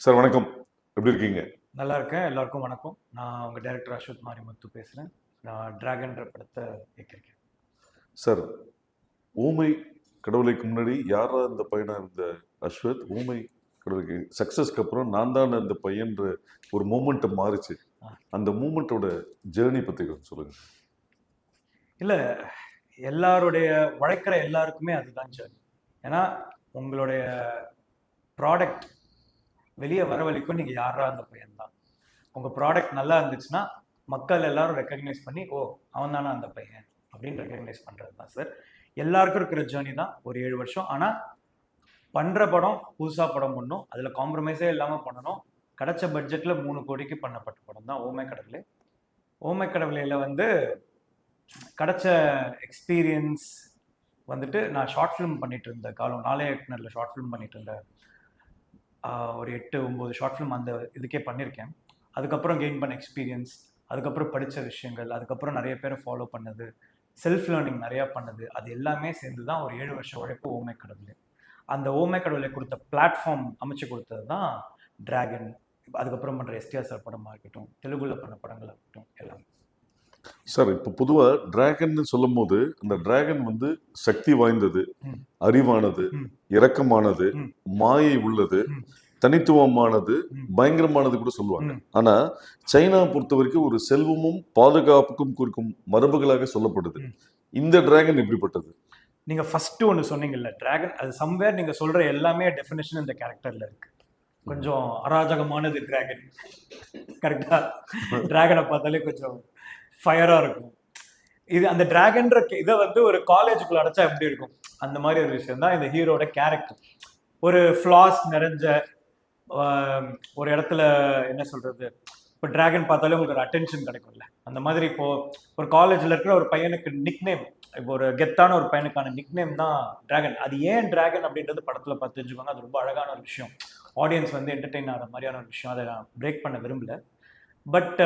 Sir வணக்கம், எப்படி இருக்கீங்க? நல்லா இருக்கேன். எல்லாருக்கும் வணக்கம். நான் உங்க டைரக்டர் அஸ்வத் மாரிமுத்து பேசுறேன். நான் டிராகன்ற படத்தை இயக்கியிருக்கேன். சார், ஊமை கடவுளைக்கு முன்னாடி யாரா இந்த பையனா இருந்த அஸ்வத், ஊமை கடவுளுக்கு சக்ஸஸ்க்கு அப்புறம் நான் தான் இந்த பையன்ற ஒரு மூமெண்ட் மாறிச்சு. அந்த மூமெண்ட்டோட ஜேர்னி பத்தி கொஞ்சம் சொல்லுங்க. இல்லை, எல்லாருடைய உழைக்கிற எல்லாருக்குமே அதுதான் சார். ஏன்னா உங்களுடைய ப்ராடக்ட் வெளியே வர வரைக்கும் நீங்கள் யாரா அந்த பையன் தான். உங்கள் ப்ராடக்ட் நல்லா இருந்துச்சுன்னா மக்கள் எல்லாரும் ரெக்கக்னைஸ் பண்ணி ஓ அவன் தானே அந்த பையன் அப்படின்னு ரெக்கக்னைஸ் பண்ணுறது தான் சார். எல்லாருக்கும் இருக்கிற ஜேர்னி தான் ஒரு 7 வருஷம். ஆனால் பண்ணுற படம் புதுசாக படம் பண்ணணும், அதில் காம்ப்ரமைஸே இல்லாமல் பண்ணணும். கிடைச்ச பட்ஜெட்டில் 3 கோடிக்கு பண்ணப்பட்ட படம் தான் ஓமை கடவுளே. ஓமை கடவுளையில் வந்து கிடைச்ச எக்ஸ்பீரியன்ஸ் வந்துட்டு நான் ஷார்ட் ஃபிலிம் பண்ணிட்டு இருந்த காலம், நாளே இயக்குனரில் ஷார்ட் ஃபிலிம் பண்ணிட்டு இருந்தேன். ஒரு 8-9 ஷார்ட் ஃபிலிம் அந்த இதுக்கே பண்ணியிருக்கேன். அதுக்கப்புறம் கெயின் பண்ண எக்ஸ்பீரியன்ஸ், அதுக்கப்புறம் படித்த விஷயங்கள், அதுக்கப்புறம் நிறைய பேரை ஃபாலோ பண்ணது, செல்ஃப் லேர்னிங் நிறையா பண்ணது, அது எல்லாமே சேர்ந்து தான் ஒரு 7 வருஷம் உழைப்பு ஓமை கடவுளே. அந்த ஓமை கடவுளை கொடுத்த பிளாட்ஃபார்ம் அமைச்சு கொடுத்தது தான் டிராகன். அதுக்கப்புறம் பண்ணுற எஸ்டிஆர் சார் படமாக இருக்கட்டும், தெலுங்குல பண்ண படங்களாக இருக்கட்டும், எல்லாமே. சார், இப்போ பொதுவாக டிராகன் சொல்லும் போது அந்த டிராகன் வந்து சக்தி வாய்ந்தது, அறிவானது, இரக்கமானது, மாயை உள்ளது, தனித்துவமானது, பயங்கரமானது கூட சொல்லுவாங்க. ஆனா சைனா பொறுத்த வரைக்கும் ஒரு செல்வமும் பாதுகாப்புக்கும் குறிக்கும் மரபுகளாக சொல்லப்படுது. இந்த டிராகன் எப்படிப்பட்டது? நீங்க ஃபர்ஸ்ட் ஒன்று சொன்னீங்கல்ல டிராகன், அது சம்வேர் நீங்க சொல்ற எல்லாமே டெஃபினேஷன் இந்த கேரக்டர்ல இருக்கு. கொஞ்சம் அராஜகமானது டிராகன், கரெக்டா? டிராகனை பார்த்தாலே கொஞ்சம் ஃபயரா இருக்கும். இது அந்த டிராகன்ற இதை வந்து ஒரு காலேஜுக்குள்ள அடைச்சா எப்படி இருக்கும், அந்த மாதிரி ஒரு விஷயம் தான் இந்த ஹீரோட கேரக்டர். ஒரு ஃப்ளாஸ் நிறைஞ்ச ஒரு இடத்துல என்ன சொல்றது, இப்போ டிராகன் பார்த்தாலே உங்களுக்கு ஒரு அட்டென்ஷன் கிடைக்கும்ல, அந்த மாதிரி இப்போ ஒரு காலேஜில் இருக்கிற ஒரு பையனுக்கு நிக் நேம், இப்போ ஒரு கெத்தான ஒரு பையனுக்கான நிக் நேம் தான் டிராகன். அது ஏன் டிராகன் அப்படின்றது படத்தில் பார்த்து தெரிஞ்சுக்கோங்க. அது ரொம்ப அழகான ஒரு விஷயம், ஆடியன்ஸ் வந்து என்டர்டெயின் ஆகிற மாதிரியான ஒரு விஷயம். அதை நான் பிரேக் பண்ண விரும்பல. பட்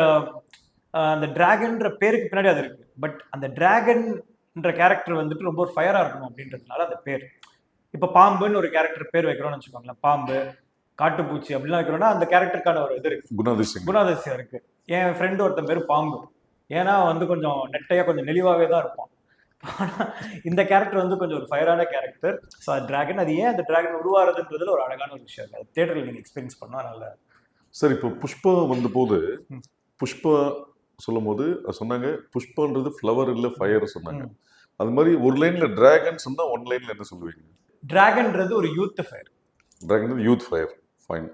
அந்த டிராகன்ற பேருக்கு பின்னாடி அது இருக்கு. பட் அந்த டிராகன்ற கேரக்டர் வந்துட்டு ரொம்ப ஒரு ஃபயராக இருக்கணும் அப்படின்றதுனால அந்த பேர். இப்போ பாம்புன்னு ஒரு கேரக்டர் பேர் வைக்கிறோம்னு வச்சுக்கோங்களேன், பாம்பு, காட்டுப்பூச்சி அப்படிலாம் வைக்கிறோம்னா அந்த கேரக்டருக்கான ஒரு இது இருக்கு, குணாதிசயம் இருக்கு. என் ஃப்ரெண்டு ஒருத்தன் பேர் பாம்பு, ஏன்னா வந்து கொஞ்சம் நெட்டையா கொஞ்சம் நெளிவாகவே தான் இருப்பான். ஆனால் இந்த கேரக்டர் வந்து கொஞ்சம் ஒரு ஃபயரான கேரக்டர். ஸோ அது டிராகன். அது ஏன் அந்த டிராகன் உருவாகிறதுன்றதுல ஒரு அழகான ஒரு விஷயம் இருக்கு. அது தேட்டரில் நீங்கள் எக்ஸ்பீரியன்ஸ் பண்ணால் நல்லா. சார், இப்போ புஷ்பா வந்த போது புஷ்பா சொல்லும் போது சொன்னாங்க புஷ்பான்றது ஃப்ளவர் இல்லை ஃபயர் சொன்னாங்க. அது மாதிரி ஒரு லைன்ல டிராகன் சொன்னா ஒன் லைன்ல என்ன சொல்லுவீங்க? டிராகன்றது ஒரு youth fire. Dragon youth fire. Fine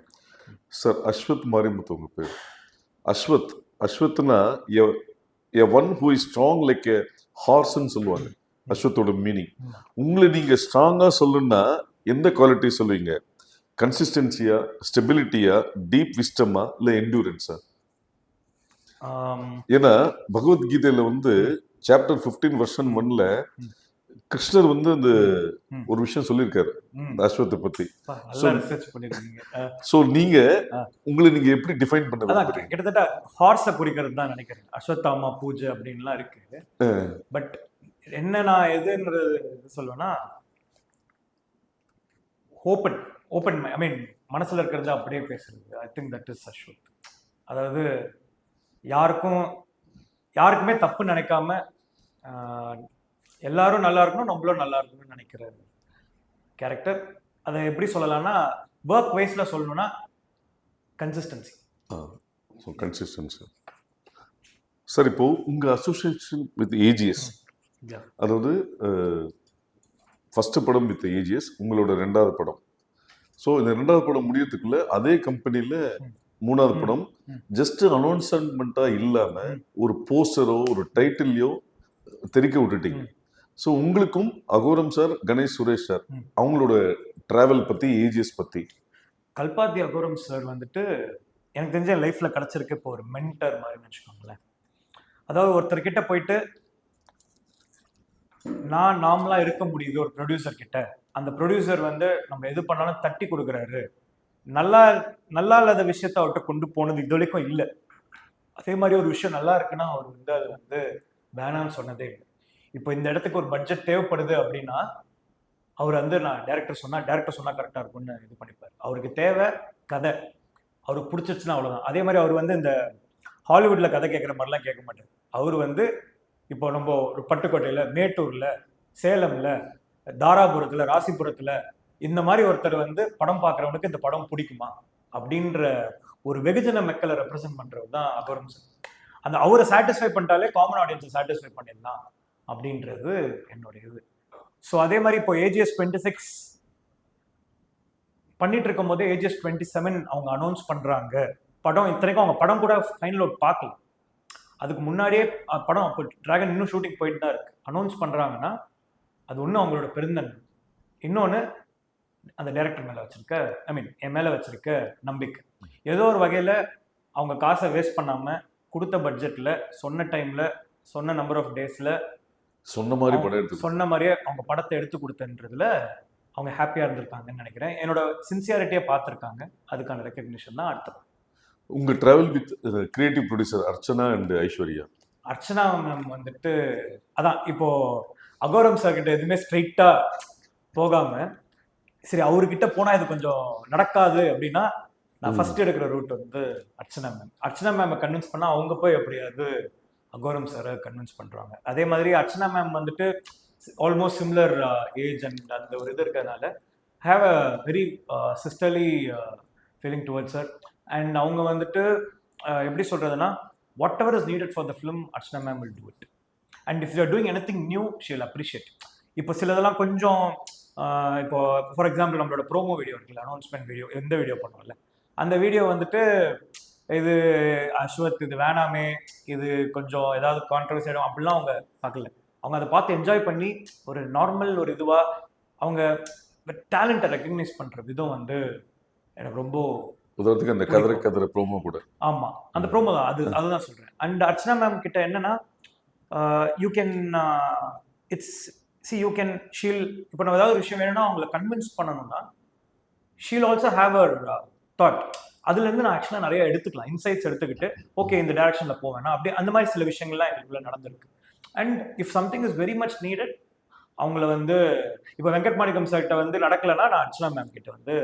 sir. Ashwath Marimuthu உங்க பேர். அஸ்வத்னா a one who is strong like a ஹார்ஸ்ன்னு சொல்லுவாங்க. அஸ்வத்தோட மீனிங் உங்களை நீங்க ஸ்ட்ராங்கா சொல்லணும்னா எந்த குவாலிட்டி சொல்லுவீங்க? கன்சிஸ்டன்சியா, ஸ்டெபிலிட்டியா, டீப் விஸ்டமா, இல்ல என்டூரன்ஸா? ஏன்னா பகவத்கீதையில வந்து சாப்டர் 15 வெர்ஷன் 1ல கிருஷ்ணர் வந்து அந்த ஒரு விஷயம் சொல்லியிருக்காரு அஸ்வத்தை பத்தி. சோ நீங்க உங்களை நீங்க எப்படி டிஃபைன் பண்ணுவீங்க? கிட்டத்தட்ட ஹார்ஸை குறிக்கிறது தான் நினைக்கிறேன். அஸ்வத்தாமா பூஜை அப்படின்லாம் இருக்கு. பட் என்ன நான் எதுன்றது சொல்லுவேன்னா, ஓப்பன் ஐ மீன் மனசுல இருக்கிறது அப்படியே பேசுறது. I think that is Ashwath. அதாவது யாருக்குமே தப்பு நினைக்காம எல்லாரும் நல்லா இருக்கணும், நம்மளும் நல்லா இருக்கணும்னு நினைக்கிற கேரக்டர். அதை எப்படி சொல்லலாம்னா, ஒர்க் வைஸ்ல சொல்லணும்னா கன்சிஸ்டன்சி. சார், இப்போ உங்க அசோசியேஷன் வித் ஏஜிஎஸ், அதாவது ஃபர்ஸ்ட் படம் வித் ஏஜிஎஸ், உங்களோட 2வது படம். ஸோ இந்த 2வது படம் முடியறதுக்குள்ள அதே கம்பெனியில் 3வது படம் ஜஸ்ட் அனௌன்ஸ்மெண்ட்டா இல்லாம ஒரு போஸ்டரோ ஒரு டைட்டிலையோ தெரிக்க விட்டுட்டீங்க. ஸோ உங்களுக்கும் அகோரம் சார், கணேஷ் சுரேஷ் சார் அவங்களோட டிராவல் பத்தி, ஏஜிஎஸ் பத்தி. கல்பாத்தி அகோரம் சார் வந்துட்டு எனக்கு தெரிஞ்ச லைஃப்ல கிடைச்சிருக்கு இப்போ ஒரு மென்டர் மாதிரின்னு வச்சுக்கோங்களேன். அதாவது ஒருத்தர்கிட்ட போயிட்டு நான் நார்மலா இருக்க முடியுது ஒரு ப்ரொடியூசர் கிட்ட, அந்த ப்ரொடியூசர் வந்து நம்ம எது பண்ணாலும் தட்டி கொடுக்குறாரு, நல்லா இல்லாத விஷயத்த அவர்கிட்ட கொண்டு போனது இது வரைக்கும் இல்லை. அதே மாதிரி ஒரு விஷயம் நல்லா இருக்குன்னா அவர் வந்து அது வந்து வேணான்னு சொன்னதே இல்லை. இப்போ இந்த இடத்துக்கு ஒரு பட்ஜெட் தேவைப்படுது அப்படின்னா அவர் வந்து நான் டேரக்டர் சொன்னா கரெக்டாக இருக்கும்னு இது பண்ணிப்பார். அவருக்கு தேவை கதை, அவருக்கு பிடிச்சிருச்சுன்னா அவ்வளோதான். அதே மாதிரி அவர் வந்து இந்த ஹாலிவுட்ல கதை கேட்குற மாதிரிலாம் கேட்க மாட்டார். அவர் வந்து இப்போ நம்ம ஒரு பட்டுக்கோட்டையில், மேட்டூரில், சேலம்ல, தாராபுரத்தில், ராசிபுரத்தில் இந்த மாதிரி ஒருத்தர் வந்து படம் பார்க்குறவனுக்கு இந்த படம் பிடிக்குமா அப்படின்ற ஒரு வெகுஜன மக்களை ரெப்ரசென்ட் பண்ணுறது தான் அகோரம் சார். அந்த அவரை சாட்டிஸ்ஃபை பண்ணிட்டாலே காமன் ஆடியன்ஸை சாட்டிஸ்ஃபை பண்ணிடலாம் அப்படின்றது என்னுடைய இது. ஸோ அதே மாதிரி இப்போ ஏஜிஎஸ் 26 பண்ணிட்டு இருக்கும் போதே ஏஜிஎஸ் 27 அவங்க அனௌன்ஸ் பண்றாங்க படம். இத்தனைக்கும் அவங்க படம் கூட ஃபைனல் அவுட் பார்க்கல. அதுக்கு முன்னாடியே படம் இப்போ டிராகன் இன்னும் ஷூட்டிங் போயிட்டு தான் இருக்கு. அனௌன்ஸ் பண்றாங்கன்னா அது ஒன்றும் அவங்களோட பெருந்தன்மை, இன்னொன்று அந்த டைரக்டர் மேலே வச்சிருக்க, என் மேலே வச்சிருக்க நம்பிக்கை. ஏதோ ஒரு வகையில் அவங்க காசை வேஸ்ட் பண்ணாமல் கொடுத்த பட்ஜெட்டில், சொன்ன டைமில், சொன்ன நம்பர் ஆஃப் டேஸில் சொன்ன மாதிரியே அவங்க படத்தை எடுத்து கொடுத்தன்றதுல அவங்க ஹாப்பியாக இருந்திருக்காங்கன்னு நினைக்கிறேன். என்னோட சின்சியாரிட்டியை பார்த்துருக்காங்க. அதுக்கான ரெக்கக்னிஷன் தான் அடுத்தது. உங்கள் travel with creative producer Archana and Aishwarya. Archana ma'am வந்துட்டு அதான் இப்போ அகோரம் சார் கிட்ட எதுவுமே ஸ்ட்ரெயிட்டாக போகாமல், சரி அவர்கிட்ட போனால் இது கொஞ்சம் நடக்காது அப்படின்னா நான் ஃபர்ஸ்ட் எடுக்கிற ரூட் வந்து அர்ச்சனா மேம். அர்ச்சனா மேமை கன்வின்ஸ் பண்ணால் அவங்க போய் எப்படியாவது அகோரம் சாரை கன்வின்ஸ் பண்ணுறாங்க. அதே மாதிரி அர்ச்சனா மேம் வந்துட்டு ஆல்மோஸ்ட் சிமிலர் ஏஜ் அண்ட் அந்த ஒரு இது இருக்கிறதுனால have a very sisterly feeling towards sir. And அவங்க வந்துட்டு எப்படி சொல்கிறதுனா, whatever is needed for the film Archana ma'am will do it. And if you are doing anything new she will appreciate. இப்போ சிலதெல்லாம் கொஞ்சம் இப்போ ஃபார் எக்ஸாம்பிள் நம்மளோட promo video இருக்குல்ல, அனௌன்ஸ்மெண்ட் வீடியோ, எந்த வீடியோ பண்ணுவோம்ல, அந்த வீடியோ வந்துட்டு இது அஸ்வத் இது வேணாமே, இது கொஞ்சம் ஏதாவது கான்ட்ரவர்சி ஆகிடும் அப்படிலாம் அவங்க பார்க்கல. அவங்க அதை பார்த்து என்ஜாய் பண்ணி ஒரு நார்மல் ஒரு இதுவாக அவங்க டேலண்ட்டை ரெக்கக்னைஸ் பண்ணுற விதம் வந்து எனக்கு ரொம்ப உதாரணத்துக்கு அந்த கதற ப்ரோமோ கூட. ஆமாம், அந்த ப்ரோமோ தான் அதுதான் சொல்கிறேன். அண்ட் அர்ச்சனா மேம் கிட்ட என்னன்னா, you can you can Sheel இப்போ நம்ம ஏதாவது ஒரு விஷயம் வேணும்னா அவங்கள கன்வின்ஸ் பண்ணணும்னா ஷீல் ஆல்சோ ஹேவ் அர் தாட். அதுலேருந்து நான் ஆக்சுவலாக நிறைய எடுத்துக்கலாம், இன்சைட்ஸ் எடுத்துக்கிட்டு ஓகே இந்த டைரக்ஷனில் போவேன்னா அப்படி அந்த மாதிரி சில விஷயங்கள்லாம் எங்களுக்குள்ள நடந்திருக்கு. And if something is very much needed அவங்கள வந்து இப்போ வெங்கட் மாணிக்கம் சார்கிட்ட வந்து நடக்கலைன்னா நான் அர்ச்சனா மேம் கிட்ட வந்து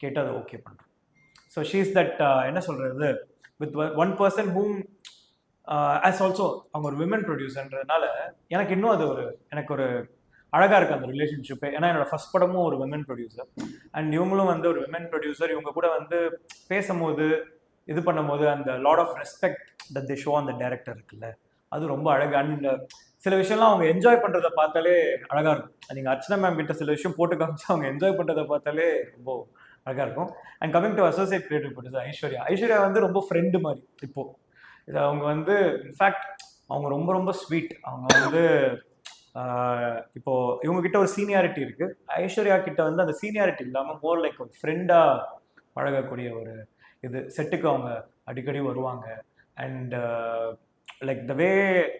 கேட்டு அதை ஓகே பண்ணுறேன். ஸோ ஷீ இஸ் தட் என்ன சொல்கிறது with one person whom as also அவங்க ஒரு விமன் ப்ரொடியூசர்ன்றதுனால எனக்கு இன்னும் அது எனக்கு ஒரு அழகாக இருக்குது அந்த ரிலேஷன்ஷிப்பு. ஏன்னா என்னோட ஃபர்ஸ்ட் படமும் ஒரு விமன் ப்ரொடியூசர் அண்ட் இவங்களும் வந்து ஒரு விமன் ப்ரொடியூசர். இவங்க கூட வந்து பேசும்போது இது பண்ணும்போது அந்த lot of respect that they show அந்த டைரக்டர் இருக்குல்ல, அது ரொம்ப அழகாக. அண்ட் சில விஷயம்லாம் அவங்க என்ஜாய் பண்ணுறதை பார்த்தாலே அழகாக இருக்கும். நீங்கள் அர்ச்சனா மேம் கிட்ட சில விஷயம் போட்டு காமிச்சு அவங்க என்ஜாய் பண்ணுறதை பார்த்தாலே ரொம்ப அழகாக இருக்கும். And coming to associate creative producer Aishwarya வந்து ரொம்ப ஃப்ரெண்டு மாதிரி. இப்போது இது அவங்க வந்து இன்ஃபேக்ட் அவங்க ரொம்ப ரொம்ப ஸ்வீட். அவங்க வந்து இப்போ இவங்ககிட்ட ஒரு சீனியாரிட்டி இருக்குது, ஐஸ்வர்யா கிட்ட வந்து அந்த சீனியாரிட்டி இல்லாமல் மோர் லைக் ஒரு ஃப்ரெண்டாக பழகக்கூடிய ஒரு இது. செட்டுக்கு அவங்க அடிக்கடி வருவாங்க. அண்ட் லைக் த வே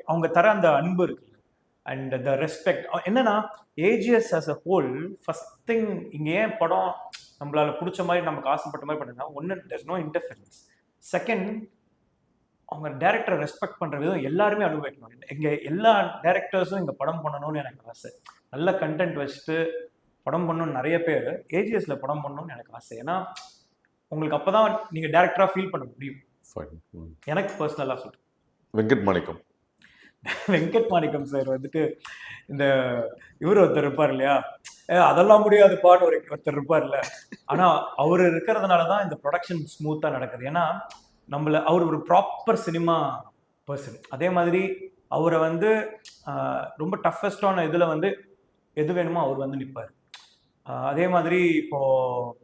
அவங்க தர அந்த அன்பு இருக்குல்ல அண்ட் த ரெஸ்பெக்ட். என்னன்னா AGS as a whole first thing இங்கே ஏன் படம் நம்மளால பிடிச்ச மாதிரி நமக்கு ஆசைப்பட்ட மாதிரி பண்ணுன்னா, ஒன்று தேர்ஸ் நோ இன்டர்ஃபரன்ஸ். செகண்ட் அவங்க டேரக்டரை ரெஸ்பெக்ட் பண்ணுற விதம் எல்லாருமே அனுபவிக்கணும். இங்கே எல்லா டேரக்டர்ஸும் இங்கே படம் பண்ணணும்னு எனக்கு ஆசை. நல்ல கண்டென்ட் வச்சுட்டு படம் பண்ணணும்னு நிறைய பேர் ஏஜிஎஸ்ல படம் பண்ணணும்னு எனக்கு ஆசை. ஏன்னா உங்களுக்கு அப்போ தான் நீங்கள் டேரக்டராக ஃபீல் பண்ண முடியும். எனக்கு பர்சனலாக சொல்கிறேன். வெங்கட் மாணிக்கம் சார் வந்துட்டு இந்த இவர் ஒருத்தர் இருப்பார் இல்லையா, அதெல்லாம் முடியாது பாட்டு ஒருத்தர் இருப்பார்ல, ஆனால் அவர் இருக்கிறதுனால தான் இந்த ப்ரொடக்ஷன் ஸ்மூத்தாக நடக்குது. ஏன்னா அவர் ஒரு ப்ராப்பர் சினிமா பர்சன். அதே மாதிரி அவரை வந்து ரொம்ப டஃபஸ்டான இதில் வந்து எது வேணுமோ அவர் வந்து நிற்பார். அதே மாதிரி இப்போது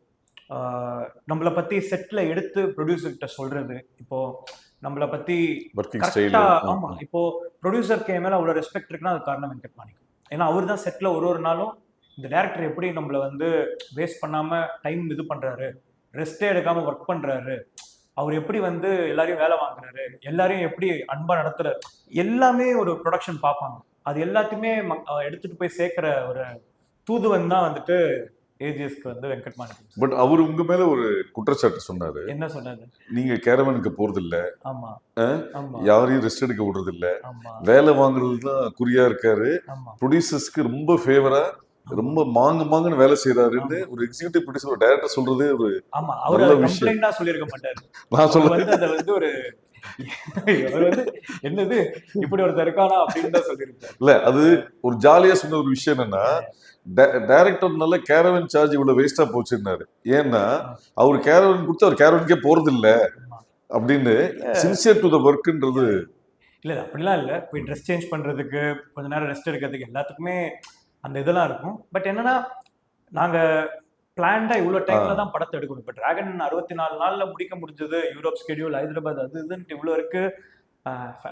நம்மளை பற்றி செட்டில் எடுத்து ப்ரொடியூசர்கிட்ட சொல்கிறது, இப்போது நம்மளை பற்றி கரெக்டாக ஆமாம் இப்போது ப்ரொடியூசருக்கு என் மேலே அவ்வளோ ரெஸ்பெக்ட் இருக்குன்னா அது காரணம் வெங்கட் மாணிக்கம். ஏன்னா அவர் தான் செட்டில் ஒரு நாளும் இந்த டேரக்டர் எப்படி நம்மளை வந்து வேஸ்ட் பண்ணாமல் டைம் இது பண்ணுறாரு, ரெஸ்ட்டே எடுக்காமல் ஒர்க் பண்ணுறாரு, அவர் எப்படி வந்து எல்லாரையும் வேலை வாங்குறாரு, எல்லாரையும் எப்படி அன்பா நடத்துறாரு, எல்லாமே ஒரு ப்ரொடக்ஷன் பார்ப்பாங்க. அது எல்லாத்தையுமே எடுத்துட்டு போய் சேர்க்கிற ஒரு தூதுவன் தான் வந்துட்டு ஏஜிஎஸ்க்கு வந்து வெங்கட் மாணிக்கம். பட் அவர் உங்க மேல ஒரு குற்றச்சாட்டு சொன்னாரு. என்ன சொன்னாரு? நீங்க கேரவனுக்கு போறது இல்ல, ஆமா யாரையும் ரெஸ்ட் எடுக்க விடுறது இல்ல, வேலை வாங்குறது தான் குறியா இருக்காரு, ப்ரொடியூசர்ஸ்க்கு ரொம்ப ஃபேவரா ரொம்ப மாங்குன்னு வேலை செய்யறாருன்னு ஒரு எக்ஸிகியூட்டிவ் ப்ரொடியூசர் ஒரு டைரக்டர் சொல்றதே ஒரு ஆமா, அவர் நல்ல அதை விஷயம். கம்ப்ளைண்டா சொல்லியிருக்க மாட்டாரு. நான் அவர் சொல்ல வந்து அதை வந்து ஒரு அவர் வந்து என்னது இப்படி ஒருத்தர் இருக்கானா அப்படின்னு தான் சொல்லியிருப்பாரு. இல்ல அது ஒரு ஜாலியா சொன்ன ஒரு விஷயம் என்னன்னா டைரக்டர்னால கேரவன் சார்ஜ் இவ்வளவு வேஸ்டா போச்சுன்னாரு. ஏன்னா அவர் கேரவன் கொடுத்து அவர் கேரவனுக்கே போறது இல்ல ஆமா. அப்படின்னு சின்சியர் டு த ஒர்க்ன்றது. இல்ல அப்படிலாம் இல்ல, போய் ட்ரெஸ் சேஞ்ச் பண்றதுக்கு, கொஞ்ச நேரம் ரெஸ்ட் எடுக்கிறதுக்கு எல்லாத்துக்குமே அந்த இதெல்லாம் இருக்கும். பட் என்னன்னா நாங்க பிளான்டா இவ்வளவு டைம்ல தான் படத்தை எடுக்கணும். இப்ப டிராகன் 64 நாள்ல முடிக்க முடிஞ்சது. யூரோப் ஸ்கெடியூல், ஹைதராபாத், அது இதுன்ட்டு இவ்வளவு இருக்கு,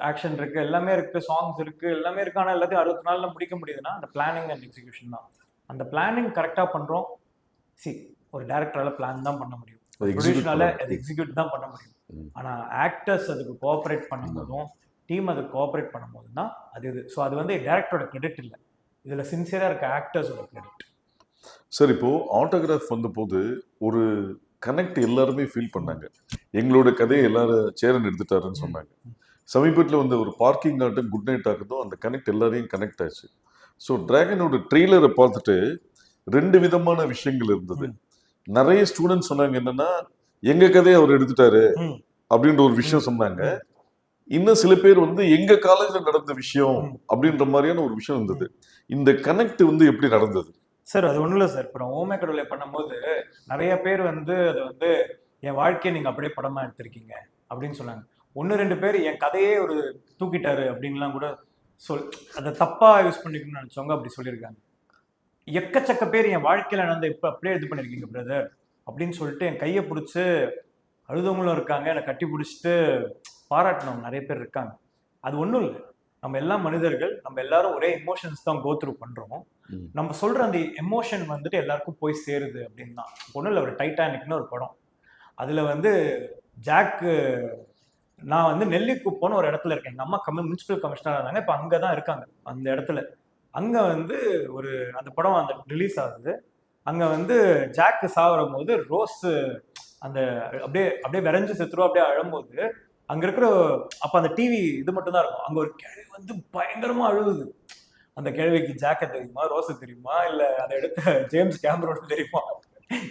ஆக்ஷன் இருக்கு, எல்லாமே இருக்கு, சாங்ஸ் இருக்கு, எல்லாமே இருக்கு. ஆனா எல்லாத்தையும் 60 நாள்ல முடிக்க முடியுதுன்னா அந்த பிளானிங் அண்ட் எக்ஸிகியூஷன் தான். அந்த பிளானிங் கரெக்டா பண்றோம். சி, ஒரு டைரக்டரால பிளான் தான் பண்ண முடியும், ப்ரொடியூசரால அது எக்ஸிக்யூட் தான் பண்ண முடியும். ஆனா ஆக்டர்ஸ் அதுக்கு கோஆபரேட் பண்ணும்போதும் டீம் அதுக்கு கோஆபரேட் பண்ணும்போது தான் அது இது. ஸோ அது வந்து டைரக்டரோட கிரெடிட் இல்லை, இதுல சின்சியரா இருக்க ஆக்டர்ஸோட கிரெடிட். சார் இப்போ ஆட்டோகிராஃப் வந்த போது ஒரு கனெக்ட் எல்லாருமே ஃபீல் பண்ணாங்க. எங்களோட கதையை எல்லாரும் சேரன் எடுத்துட்டாருன்னு சொன்னாங்க. சமீபத்தில் வந்து ஒரு பார்க்கிங் ஆகட்டும், குட் நைட் ஆகட்டும், அந்த கனெக்ட் எல்லாரையும் கனெக்ட் ஆச்சு. ஸோ டிராகனோட ட்ரெய்லரை பார்த்துட்டு 2 விதமான விஷயங்கள் இருந்தது. நிறைய ஸ்டூடெண்ட்ஸ் சொன்னாங்க என்னன்னா எங்க கதையை அவர் எடுத்துட்டாரு அப்படின்ற ஒரு விஷயம் சொன்னாங்க. இன்னும் சில பேர் வந்து எங்க காலேஜ்ல நடந்த விஷயம் அப்படின்ற மாதிரியான ஒரு விஷயம் இருந்தது. இந்த கனெக்ட் வந்து எப்படி நடந்தது சார்? அது ஒன்றும் இல்லை சார். இப்போ நான் ஓமே கடவுளை பண்ணும்போது நிறைய பேர் வந்து அதை வந்து என் வாழ்க்கையை நீங்கள் அப்படியே படமாக எடுத்திருக்கீங்க அப்படின்னு சொன்னாங்க. 1-2 பேர் என் கதையே ஒரு தூக்கிட்டாரு அப்படின்லாம் கூட அதை தப்பாக யூஸ் பண்ணிக்கணும்னு நினச்சவங்க அப்படி சொல்லியிருக்காங்க. எக்கச்சக்க பேர் என் வாழ்க்கையில் நடந்த இப்போ அப்படியே இது பண்ணியிருக்கீங்க பிரதர் அப்படின்னு சொல்லிட்டு என் கையை பிடிச்சி அழுதவங்களும் இருக்காங்க, என்னை கட்டி பிடிச்சிட்டு பாராட்டினவங்க நிறைய பேர் இருக்காங்க. அது ஒன்றும் இல்லை, நம்ம எல்லாம் மனிதர்கள், நம்ம எல்லாரும் ஒரே எமோஷன்ஸ் தான் கோ த்ரூ பண்றோம். நம்ம சொல்ற அந்த எமோஷன் வந்துட்டு எல்லாருக்கும் போய் சேருது அப்படின்னு தான். ஒன்றும் இல்லை, ஒரு டைட்டானிக்னு ஒரு படம், அதுல வந்து ஜாக்கு, நான் வந்து நெல்லிக்குப்போன்னு ஒரு இடத்துல இருக்கேன், எங்க அம்மா முனிசிபல் கமிஷனரா இருந்தாங்க, இப்போ அங்கதான் இருக்காங்க அந்த இடத்துல. அங்க வந்து ஒரு அந்த படம் அந்த ரிலீஸ் ஆகுது. அங்க வந்து ஜாக்கு சாவரும் போது ரோஸ் அந்த அப்படியே அப்படியே விரைஞ்சு செத்துரும், அப்படியே அழும்போது அங்க இருக்கிற அப்ப அந்த டிவி இது மட்டும் தான் இருக்கும். அங்க ஒரு கிழவி வந்து பயங்கரமா அழுகுது. அந்த கிழவிக்கு ஜாக்க தெரியுமா, ரோஸ தெரியுமா, இல்ல அதை எடுத்த ஜேம்ஸ் கேமரோன் தெரியுமா,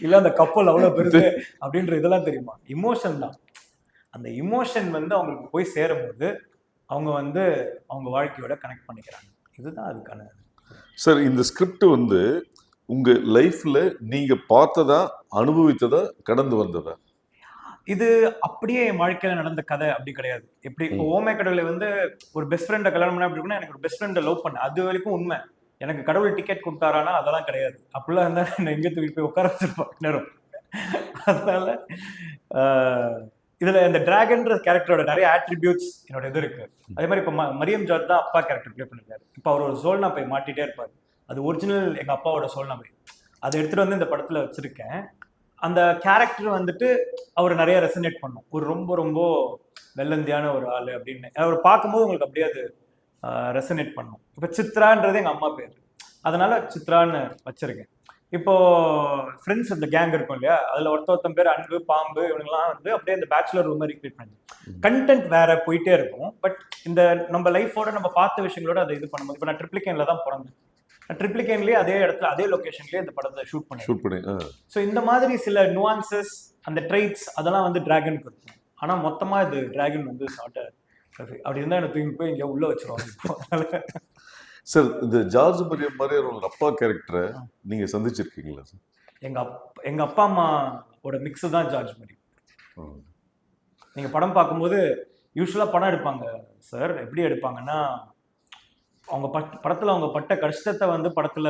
இல்ல அந்த கப்பல் அவ்வளவு பெருசு அப்படின்ற இதெல்லாம் தெரியுமா? இமோஷன் தான். அந்த இமோஷன் வந்து அவங்களுக்கு போய் சேரும் போது அவங்க வந்து அவங்க வாழ்க்கையோட கனெக்ட் பண்ணிக்கிறாங்க. இதுதான் அதுக்கான. சார், இந்த ஸ்கிரிப்ட் வந்து உங்க லைஃப்ல நீங்க பார்த்ததா, அனுபவித்ததா, கடந்து வந்ததா? இது அப்படியே என் வாழ்க்கையில நடந்த கதை அப்படி கிடையாது. எப்படி இப்போ ஓமே கடவுளை வந்து ஒரு பெஸ்ட் ஃப்ரெண்டை கல்யாணம் பண்ண அப்படி இருக்குன்னா, எனக்கு ஒரு பெஸ்ட் ஃப்ரெண்டை லவ் பண்ண அது வரைக்கும் உண்மை. எனக்கு கடவுள் டிக்கெட் கொடுத்தாரானா அதெல்லாம் கிடையாது. அப்படிலாம் இருந்தா என்ன எங்கே தூக்கி போய் உட்கார வச்சிருப்பான் நேரம். அதனால இதுல இந்த டிராகன்ற கேரக்டரோட நிறைய ஆட்ரிபியூட்ஸ் என்னோட இது இருக்கு. அதே மாதிரி இப்போ மரியம் ஜார்ஜ் தான் அப்பா கேரக்டர் பிளே பண்ணிருக்காரு. இப்போ அவர் ஒரு சோல்னா போய் மாட்டிட்டே இருப்பாரு. அது ஒரிஜினல் எங்க அப்பாவோட சோல்னா போய் அதை எடுத்துட்டு வந்து இந்த படத்துல வச்சிருக்கேன். அந்த கேரக்டர் வந்துட்டு அவர் நிறைய ரெசனேட் பண்ணும். ஒரு ரொம்ப ரொம்ப வெள்ளந்தியான ஒரு ஆள் அப்படின்னு அவர் பார்க்கும்போது உங்களுக்கு அப்படியே அது ரெசனேட் பண்ணும். இப்போ சித்ரான்றது எங்க அம்மா பேர், அதனால சித்ரான்னு வச்சிருக்கேன். இப்போ ஃப்ரெண்ட்ஸ் இந்த கேங் இருக்கும் இல்லையா, அதுல ஒருத்தன் பேர் அன்பு, பாம்பு, இவங்கெல்லாம் வந்து அப்படியே இந்த பேச்சுலர் ரூம் மாதிரி கிரியேட் பண்ணி கண்டென்ட் வேற போயிட்டே இருக்கும். பட் இந்த நம்ம லைஃபோட நம்ம பார்த்த விஷயங்களோட அதை இது பண்ணும்போது, இப்போ நான் ட்ரிப்ளிகேன்ல தான் பிறந்தேன். ட்ரிப்ளிகேன்லயே அதே இடத்துல அதே லொகேஷன்லயே இந்த படத்தை ஷூட் பண்ணி. ஸோ இந்த மாதிரி சில நுவான்சஸ், அந்த ட்ரைட்ஸ் அதெல்லாம் வந்து டிராகனுக்கு இருக்கும். ஆனா மொத்தமா இது டிராகன் வந்து அப்படி இருந்தா எனக்கு தூக்கி போய் இங்க உள்ள வச்சிருவாங்க. சார், இந்த ஜார்ஜ் மரியம் மாதிரி ஒரு அப்பா கேரக்டரை நீங்க சந்திச்சிருக்கீங்களா சார்? எங்க அப்பா அம்மாவோட மிக்ஸ் தான் ஜார்ஜ் மரியம். நீங்க படம் பார்க்கும்போது யூஸ்வலா படம் எடுப்பாங்க சார், எப்படி எடுப்பாங்கன்னா அவங்க படத்துல அவங்க பட்ட கஷ்டத்தை வந்து படத்துல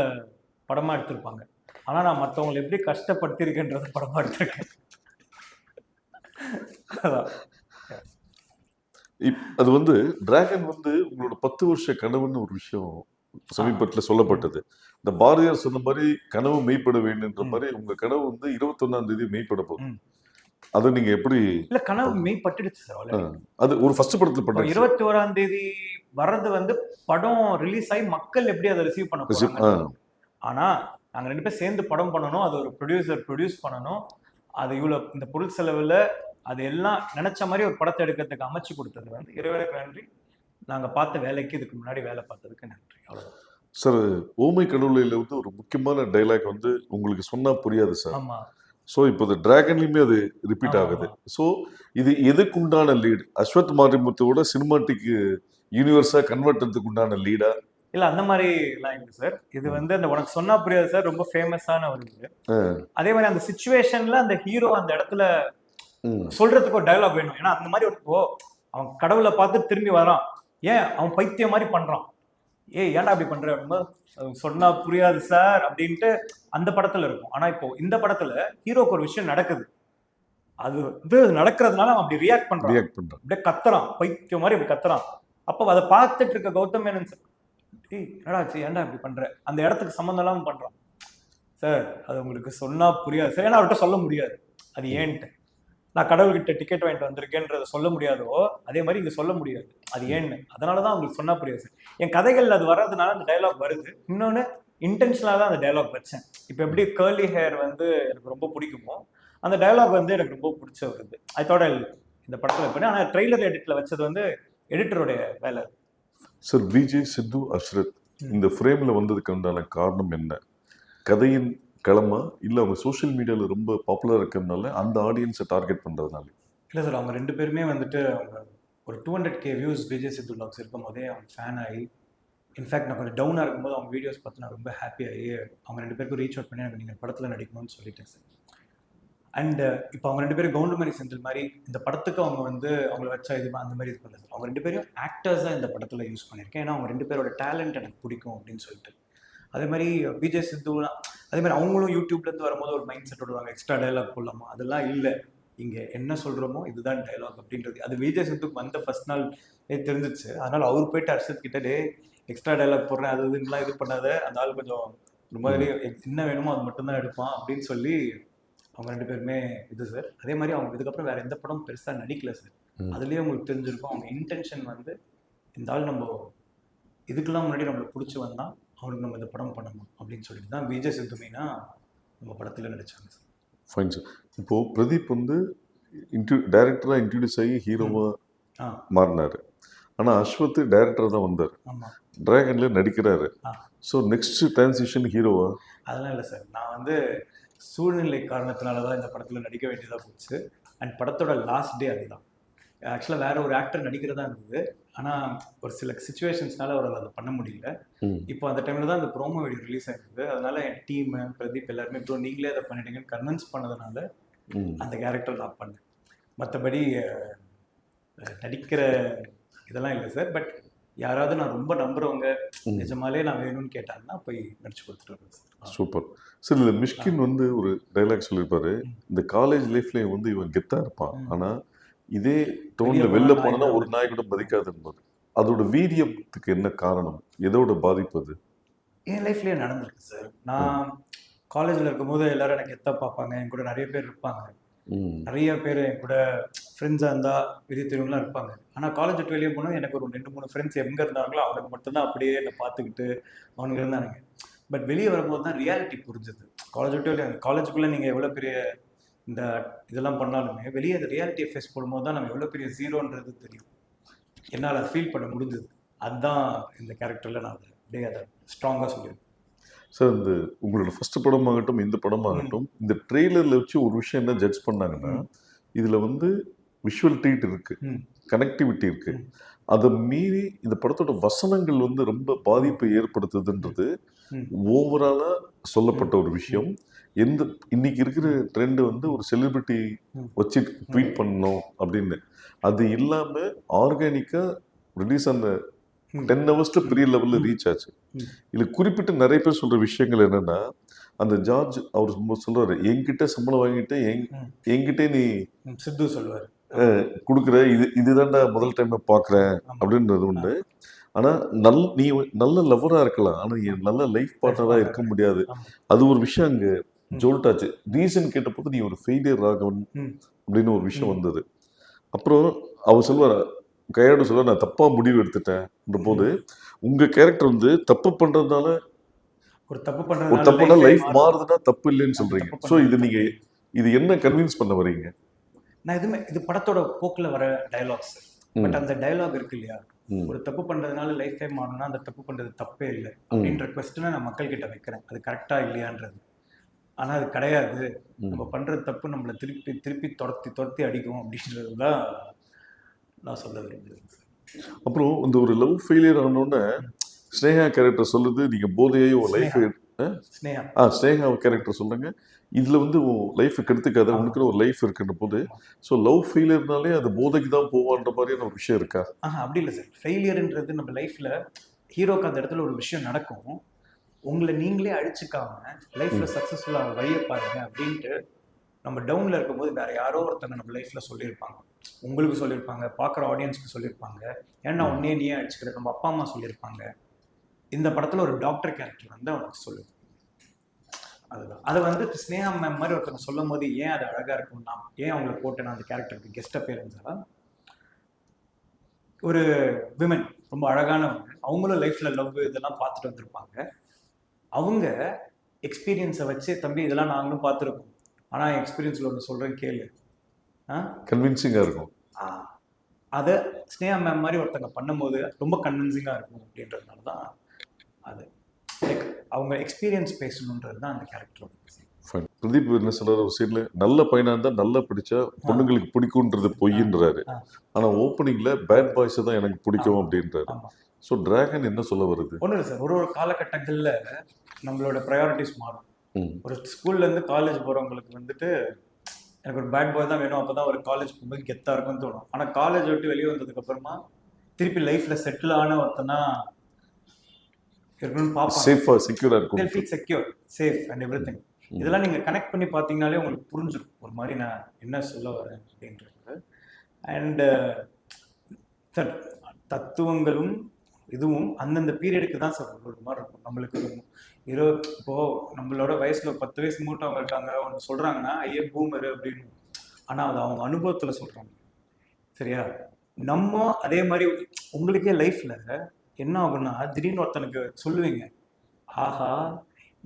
படமா எடுத்திருப்பாங்க. ஆனா நான் மற்றவங்களை எப்படி கஷ்டப்படுத்திருக்கேன்றத படமா எடுத்திருக்கேன். அது வந்து டிராகன் வந்து உங்களோட 10 வருஷ கனவுன்னு ஒரு விஷயம் சமீபத்தில் சொல்லப்பட்டது. இந்த பாரதியார் சொன்ன மாதிரி கனவு மெய்ப்பட வேண்டும்ன்ற மாதிரி உங்க கனவு வந்து 21ஆம் தேதி மெய்ப்பட போகுது. அது நீங்க எப்படி? இல்ல, கனவு மெய்ப்பட்டுடுச்சு சார். அது ஒரு ஃபர்ஸ்ட் படத்துல பண்ண 21ஆம் தேதி வர்றது வந்து படம் ரிலீஸ் ஆகி மக்கள் எப்படி அதை ரிசீவ் பண்ண போறாங்க. ஆனா நாங்க 2 பேரும் சேர்ந்து படம் பண்ணணும், அது ஒரு ப்ரொடியூசர் ப்ரொடியூஸ் பண்ணணும், அது இவ்வளவு இந்த பொருள் செலவுல அது எல்லாம் நினைச்ச மாதிரி ஒரு படத்தை எடுக்கிறதுக்கு அமைச்சு கொடுத்தது வந்து இறைவனுக்கு நன்றி. நாங்க பார்த்த வேலைக்கு இதுக்கு முன்னாடி வேலை பார்த்ததுக்கு நன்றி. அவ்வளவுதான். சார் ஓமை கடவுளையில் வந்து ஒரு முக்கியமான டைலாக் வந்து உங்களுக்கு சொன்னா புரியாது சார். ஆமா ஸோ இப்போ இந்த டிராகன்லையுமே அது ரிப்பீட் ஆமா ஆகுது. ஆமா ஸோ இது எதுக்குண்டான லீட்? அஸ்வத் மாரிமுத்துவோட சினிமாட்டிக் யூனிவர்ஸா கன்வெர்ட் பண்ணதுக்கு உண்டான லீடா? இல்ல அந்த மாதிரி எல்லாம் இல்லை சார். இது வந்து அந்த உனக்கு சொன்னா புரியாது சார், ரொம்ப ஃபேமஸான ஒரு இது. அதே மாதிரி அந்த சுச்சுவேஷன்ல அந்த ஹீரோ அந்த இடத்துல சொல்றதுக்கு ஒரு டயலாக் வேணும். ஏன்னா அந்த மாதிரி இப்போ அவன் கடவுளை பார்த்து திரும்பி வரான், ஏன் அவன் பைத்தியம் மாதிரி பண்றான், ஏய் ஏன்டா அப்படி பண்ற அப்படிங்கும்போது சொன்னா புரியாது சார் அப்படின்ட்டு அந்த படத்துல இருக்கும். ஆனா இப்போ இந்த படத்துல ஹீரோக்கு ஒரு விஷயம் நடக்குது, அது வந்து நடக்கிறதுனால அவன் அப்படி ரியாக்ட் பண்றான், அப்படியே கத்துறான், பைத்தியம் மாதிரி அப்படி கத்துறான். அப்போ அதை பார்த்துட்டு இருக்க கௌதம் மேனன் சார், ஏய் என்னடா ஆச்சு, ஏன்டா இப்படி பண்ற, அந்த இடத்துக்கு சம்மந்தம் இல்லாம பண்றான் சார். அது உங்களுக்கு சொன்னா புரியாது சார். ஏன்னா அவர்கிட்ட சொல்ல முடியாது அது ஏன்ட்டு. நான் கடவுள்கிட்ட டிக்கெட் வாங்கிட்டு வந்திருக்கேன்றத சொல்ல முடியாதோ அதே மாதிரி இங்க சொல்ல முடியாது அது ஏன்னு. அதனாலதான் உங்களுக்கு சொன்னா புரியாது சார். என் கதைகள் அது வர்றதுனால அந்த டைலாக் வருது. இன்னொன்னு இன்டென்ஷனலா தான் அந்த டைலாக் வச்சேன். இப்போ எப்படி கேர்லி ஹேர் வந்து எனக்கு ரொம்ப பிடிக்குமோ அந்த டைலாக் வந்து எனக்கு ரொம்ப பிடிச்ச வருது. அதோட இந்த படத்துல பண்ணி, ஆனா ட்ரெய்லர் எடிட்ல வச்சது வந்து எடிட்டருடைய வேலை. சார் விஜய், சித்து, அஷ்ரத் இந்த ஃப்ரேம்ல வந்ததுக்கு உண்டான காரணம் என்ன? கதையின் களமா இல்லை அவங்க சோஷியல் மீடியாவில் ரொம்ப பாப்புலராக இருக்கிறதுனால அந்த ஆடியன்ஸை டார்கெட் பண்ணுறதுனால? இல்லை சார், அவங்க ரெண்டு பேருமே வந்துட்டு அவங்க ஒரு 200K வியூஸ் விஜய் சித்து vlogs இருக்கும் போதே அவங்க ஃபேன் ஆகி, இன்ஃபேக்ட் நான் கொஞ்சம் டவுனாக இருக்கும்போது அவங்க வீடியோஸ் பார்த்து நான் ரொம்ப ஹாப்பியாகி அவங்க ரெண்டு பேருக்கும் ரீச் அவுட் பண்ணி எனக்கு நீங்கள் படத்தில் நடிக்கணும்னு சொல்லிட்டேன் சார். அண்ட் இப்போ அவங்க ரெண்டு பேரும் கவுண்டமணி செந்தில் மாதிரி இந்த படத்துக்கு அவங்க வந்து அவங்கள வச்சா இது அந்த மாதிரி இது பண்ணல சார். அவங்க ரெண்டு பேரும் ஆக்டர்ஸாக இந்த படத்தில் யூஸ் பண்ணியிருக்கேன். ஏன்னா அவங்க ரெண்டு பேரோட டேலண்ட் எனக்கு பிடிக்கும் அப்படின்னு சொல்லிட்டு. அதே மாதிரி விஜய் சித்துலாம் அதே மாதிரி அவங்களும் யூடியூப்லேருந்து வரும்போது ஒரு மைண்ட் செட் விடுவாங்க, எக்ஸ்ட்ரா டைலாக் போடலாமா, அதெல்லாம் இல்லை. இங்கே என்ன சொல்கிறோமோ இதுதான் டைலாக் அப்படின்றது அது விஜய் சித்துக்கு வந்த ஃபர்ஸ்ட் நாள் தெரிஞ்சிச்சு. அதனால் அவர் போயிட்டு அர்ஷத் கிட்ட, டே எக்ஸ்ட்ரா டைலாக் போடுறேன் அது இதுலாம் இது பண்ணாத, அந்த ஆள் கொஞ்சம் ஒரு மாதிரி என்ன வேணுமோ அது மட்டும்தான் எடுப்பான் அப்படின்னு சொல்லி அவங்க ரெண்டு பேருமே இது சார். அதே மாதிரி அவங்க இதுக்கப்புறம் வேற எந்த படம் பெருசாக நடிக்கல சார். அதுலேயே உங்களுக்கு தெரிஞ்சிருக்கும் அவங்க இன்டென்ஷன் வந்து இந்த ஆள் நம்ம இதுக்கெல்லாம் முன்னாடி நம்மளுக்கு பிடிச்சி வந்தால் அவனுக்கு நம்ம இந்த படம் பண்ணணும் அப்படின்னு சொல்லிட்டு தான் விஜய் சித்து மெயினா நம்ம படத்தில் நடிச்சாங்க சார். Fine sir. இப்போது பிரதீப் வந்து டைரக்டராக இன்ட்ரடியூஸ் ஆகி ஹீரோவாக மாறினார். ஆனால் அஸ்வத் டைரக்டராக தான் வந்தார், டிராகன்ல நடிக்கிறாரு. ஸோ நெக்ஸ்ட் டிரான்சிஷன் ஹீரோவா? அதெல்லாம் இல்லை சார். நான் வந்து சூழ்நிலை காரணத்தினால தான் இந்த படத்தில் நடிக்க வேண்டியதாக போச்சு. அண்ட் படத்தோட லாஸ்ட் டே அதுதான். ஆக்சுவலாக வேற ஒரு ஆக்டர் நடிக்கிறதா இருந்தது, ஆனால் ஒரு சில சுச்சுவேஷன்ஸ்னால அவரால் அதை பண்ண முடியல. இப்போ அந்த டைமில் தான் அந்த ப்ரோமோ வீடியோ ரிலீஸ் ஆகிருக்குது. அதனால என் டீம் பிரதீப் எல்லாருமே இப்போ நீங்களே அதை பண்ணிட்டீங்கன்னு கன்வின்ஸ் பண்ணதுனால அந்த கேரக்டர் நான் பண்ணேன். மற்றபடி நடிக்கிற இதெல்லாம் இல்லை சார். பட் யாராவது நான் ரொம்ப நம்புறவங்க நிஜமாலே நான் வேணும்னு கேட்டாங்கன்னா போய் நடிச்சு கொடுத்துட்டு வருவேன் சார். Super sir. இல்லை மிஷ்கின் வந்து ஒரு டைலாக் சொல்லியிருப்பாரு, இந்த காலேஜ் லைஃப்ல வந்து இவன் கெத்தாக இருப்பான், ஆனால் இதே டோனில் வெளில போனால் ஒரு நாய் கூட மதிக்காது என்பது. அதோட வீரியத்துக்கு என்ன காரணம், எதோட பாதிப்பு அது? என் லைஃப்லேயே நடந்திருக்கு சார். நான் காலேஜில் இருக்கும்போது எல்லாரும் எனக்கு கெத்தாக பார்ப்பாங்க, என் கூட நிறைய பேர் இருப்பாங்க, நிறைய பேர் என் கூட ஃப்ரெண்ட்ஸாக இருந்தால் விதி தெரியும்லாம் இருப்பாங்க. ஆனால் காலேஜ் விட்டு வெளியே போனால் எனக்கு ஒரு 2-3 ஃப்ரெண்ட்ஸ் எங்கே இருந்தாங்களோ அவனுக்கு மட்டும்தான் அப்படியே என்னை பார்த்துக்கிட்டு அவனுக்கு இருந்தானுங்க. பட் வெளியே வரும்போது தான் ரியாலிட்டி புரிஞ்சுது. காலேஜ் விட்டு வெளியே காலேஜுக்குள்ளே நீங்கள் எவ்வளோ பெரிய இந்த இதெல்லாம் பண்ணாலுமே வெளியே அந்த ரியாலிட்டியை ஃபேஸ் பண்ணும்போது தான் நம்ம எவ்வளோ பெரிய ஜீரோன்றது தெரியும். என்னால் அதை ஃபீல் பண்ண முடிஞ்சது. அதுதான் இந்த கேரக்டரில் நான் அப்படியே அதை ஸ்ட்ராங்காக சொல்லியிருக்கேன் சார். இந்த உங்களோட ஃபர்ஸ்ட் படமாகட்டும் இந்த படமாகட்டும், இந்த ட்ரெய்லரில் வச்சு ஒரு விஷயம் என்ன ஜட்ஜ் பண்ணாங்கன்னா, இதில் வந்து விஷுவல் ட்ரீட் இருக்கு, கனெக்டிவிட்டி இருக்கு, அதை மீறி இந்த படத்தோட வசனங்கள் வந்து ரொம்ப பாதிப்பை ஏற்படுத்துதுன்றது ஓவராலா சொல்லப்பட்ட ஒரு விஷயம். எந்த இன்னைக்கு இருக்கிற ட்ரெண்ட் வந்து ஒரு செலிபிரிட்டி வச்சு ட்வீட் பண்ணணும் அப்படின்னு, அது இல்லாமல் ஆர்கானிக்காக ரிலீஸ் ஆன 10 hours பெரிய லெவலில் ரீச் ஆச்சு. இதில் குறிப்பிட்டு நிறைய பேர் சொல்கிற விஷயங்கள் என்னென்னா, அந்த ஜார்ஜ் அவர் சொல்கிறாரு, என்கிட்ட சம்பளம் வாங்கிட்டு என்கிட்டே நீ சித்து சொல்லுவார் கொடுக்குற, இதுதான்டா முதல் டைம் பார்க்குறேன் அப்படின்றது உண்டு. ஆனால் நீ நல்ல லவராக இருக்கலாம், ஆனால் என் நல்ல லைஃப் பார்ட்னராக இருக்க முடியாது. அது ஒரு விஷயம் அங்கே ஜோல்ட்டாச்சு. ரீசன் கேட்டபோது நீ ஒரு ஃபெயிலியர் ஆகணும் அப்படின்னு ஒரு விஷயம் வந்தது. அப்புறம் அவர் சொல்வார், கையாடு சொல்ல, நான் தப்பாக முடிவு எடுத்துட்டேன் போது உங்கள் கேரக்டர் வந்து தப்பு பண்ணுறதுனால ஒரு தப்பு லைஃப் மாறுதுன்னா தப்பு இல்லைன்னு சொல்கிறீங்க. ஸோ இது என்ன கன்வின்ஸ் பண்ண வரீங்க? நான் எதுவுமே இது படத்தோட போக்கில் வர டைலாக்ஸ். பட் அந்த டைலாக் இருக்கு இல்லையா, ஒரு தப்பு பண்றதுனால லைஃப் டைம் மாறணும்னா அந்த தப்பு பண்றது தப்பே இல்லை அப்படின்ற கொஸ்டினை நான் மக்கள் கிட்ட வைக்கிறேன். அது கரெக்டா இல்லையான்றது. ஆனா அது கிடையாது. நம்ம பண்ற தப்பு நம்மளை திருப்பி திருப்பி துரத்தி அடிக்கும் அப்படின்றது தான் நான் சொல்ல விரும்புகிறேன். அப்புறம் இந்த ஒரு லவ் ஃபெயிலியர் ஆனோடனே ஸ்னேகா கேரக்டர் சொல்லுது நீங்க போதையே உன் லைஃப் ஸ்னேகா ஸ்னேகா கேரக்டர் சொல்லுங்க இதுல வந்து உன் லைஃப் கெடுத்துக்காத உனக்கு ஒரு லைஃப் இருக்குன்ற போது ஸோ லவ் ஃபெயிலியர்னாலே அது போதைக்கு தான் போவான்ற மாதிரியான ஒரு விஷயம் இருக்கா? அப்படி இல்லை சார். ஃபெயிலியர்ன்றது நம்ம லைஃப்ல ஹீரோக்கு அந்த இடத்துல ஒரு விஷயம் நடக்கும், உங்களை நீங்களே அழிச்சுக்காம லைஃப்ல சக்சஸ்ஃபுல்லாக வழியை பாருங்க அப்படின்ட்டு நம்ம டவுன்ல இருக்கும்போது வேற யாரோ ஒருத்தங்க நம்ம லைஃப்ல சொல்லியிருப்பாங்க, உங்களுக்கு சொல்லியிருப்பாங்க, பார்க்குற ஆடியன்ஸ்க்கு சொல்லியிருப்பாங்க, ஏன்னா உன்னே நீயே அடிச்சுக்கிற நம்ம அப்பா அம்மா சொல்லியிருப்பாங்க. இந்த படத்துல ஒரு டாக்டர் கேரக்டர் வந்து அவனுக்கு சொல்லுது. அதுதான் அதை வந்து ஸ்னேகா மேம் மாதிரி ஒருத்தவங்க சொல்லும் போது ஏன் அது அழகா இருக்கும்னா, ஏன் அவங்களை போட்டு நான் அந்த கேரக்டருக்கு கெஸ்ட் அப்பியரன்ஸா ஒரு விமன் ரொம்ப அழகானவங்க, அவங்களும் லைஃப்ல லவ் இதெல்லாம் பார்த்துட்டு வந்திருப்பாங்க. அவங்க எக்ஸ்பீரியன்ஸை வச்சு தம்பி இதெல்லாம் நாங்களும் பார்த்துருக்கோம், ஆனால் எக்ஸ்பீரியன்ஸில் ஒன்று சொல்கிறேன் கேளு, கன்வின்சிங்காக இருக்கும். அதை ஸ்னேகா மேம் மாதிரி ஒருத்தங்க பண்ணும்போது ரொம்ப கன்வின்சிங்காக இருக்கும் அப்படின்றதுனால தான் அது லைக் அவங்க எக்ஸ்பீரியன்ஸ் பேசணுன்றது தான் அந்த கேரக்டர். பிரதீப் என்ன சொல்றாரு ஒரு சைட்ல, நல்ல பையனா இருந்தா நல்லா பிடிச்சா பொண்ணுங்களுக்கு பிடிக்கும்ன்றது பொய்ன்றாரு, ஆனா ஓப்பனிங்ல பேட் பாய்ஸ் தான் எனக்கு பிடிக்கும் அப்படின்றாரு. ஸோ டிராகன் என்ன சொல்ல வருது? ஒன்றும் இல்லை சார், ஒரு காலகட்டங்களில் நம்மளோட ப்ரையாரிட்டிஸ் மாறும். ஒரு ஸ்கூல்லேருந்து காலேஜ் போகிறவங்களுக்கு வந்துட்டு எனக்கு ஒரு பேட் பாய் தான் வேணும், அப்போ தான் ஒரு காலேஜ் போகும்போது கெத்தாக இருக்கும்னு தோணும். ஆனால் காலேஜ் விட்டு வெளியே வந்ததுக்கப்புறமா திருப்பி லைஃப்பில் செட்டில் ஆன ஒருத்தனா இருக்கணும்னு பார்ப்பாங்க. சேஃபாக செக்யூராக இருக்கும், they'll feel secure, safe and everything. இதெல்லாம் நீங்கள் கனெக்ட் பண்ணி பார்த்தீங்கனாலே உங்களுக்கு புரிஞ்சிடும் ஒரு மாதிரி நான் என்ன சொல்ல வரேன் அப்படின்றது. அண்ட் தத்துவங்களும் இதுவும் அந்தந்த பீரியடுக்கு தான் சார் ஒரு மாதிரி இருக்கும். நம்மளுக்கு இப்போது நம்மளோட வயசில் 10 வயசு மூட்டவங்க இருக்காங்க, ஒன்று சொல்கிறாங்கன்னா ஐயே பூமர் அப்படின்னு, ஆனால் அது அவங்க அனுபவத்தில் சொல்கிறாங்க. சரியா? நம்ம அதே மாதிரி உங்களுக்கே லைஃப்பில் என்ன ஆகும்னா திடீர்னு ஒருத்தனுக்கு சொல்லுவீங்க, ஆஹா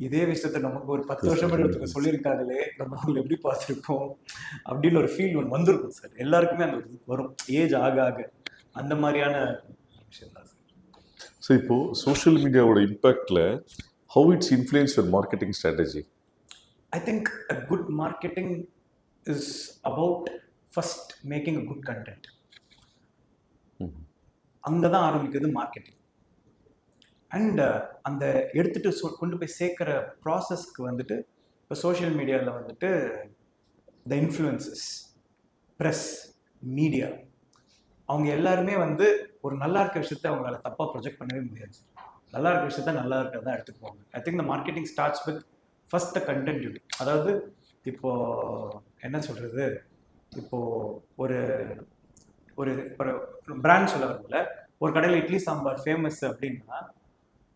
இதே விஷயத்த நமக்கு ஒரு 10 வருஷம் முன்னாடி ஒருத்தருக்கு சொல்லியிருக்காங்களே, நம்ம அவங்க எப்படி பார்த்துருக்கோம் அப்படின்னு ஒரு ஃபீல் ஒன்று வந்திருக்கும் சார். எல்லாருக்குமே அந்த வரும் ஏஜ் ஆக ஆக. அந்த மாதிரியான விஷயம் தான் சார். ஸோ இப்போ social மீடியாவோட இம்பேக்ட்ல how it's influenced your marketing strategy? I think a good marketing is about first making a good content. அங்கே தான் ஆரம்பிக்கிறது மார்க்கெட்டிங். அண்ட் அந்த எடுத்துகிட்டு கொண்டு போய் சேர்க்குற ப்ராசஸ்க்கு வந்துட்டு இப்போ சோஷியல் மீடியாவில் வந்துட்டு த இன்ஃப்ளூயன்சஸ், ப்ரெஸ், மீடியா, அவங்க எல்லாருமே வந்து ஒரு நல்லா இருக்க விஷயத்த அவங்களால தப்பாக ப்ரொஜெக்ட் பண்ணவே முடியாது. நல்லா இருக்க விஷயத்த நல்லா இருக்கிறதா எடுத்துக்குவாங்க. I think the marketing starts with first the content unit. அதாவது இப்போது என்ன சொல்கிறது, இப்போது ஒரு ஒரு பிராண்ட் சொல்ல வரல, ஒரு கடையில் இட்லி சாம்பார் ஃபேமஸ் அப்படின்னா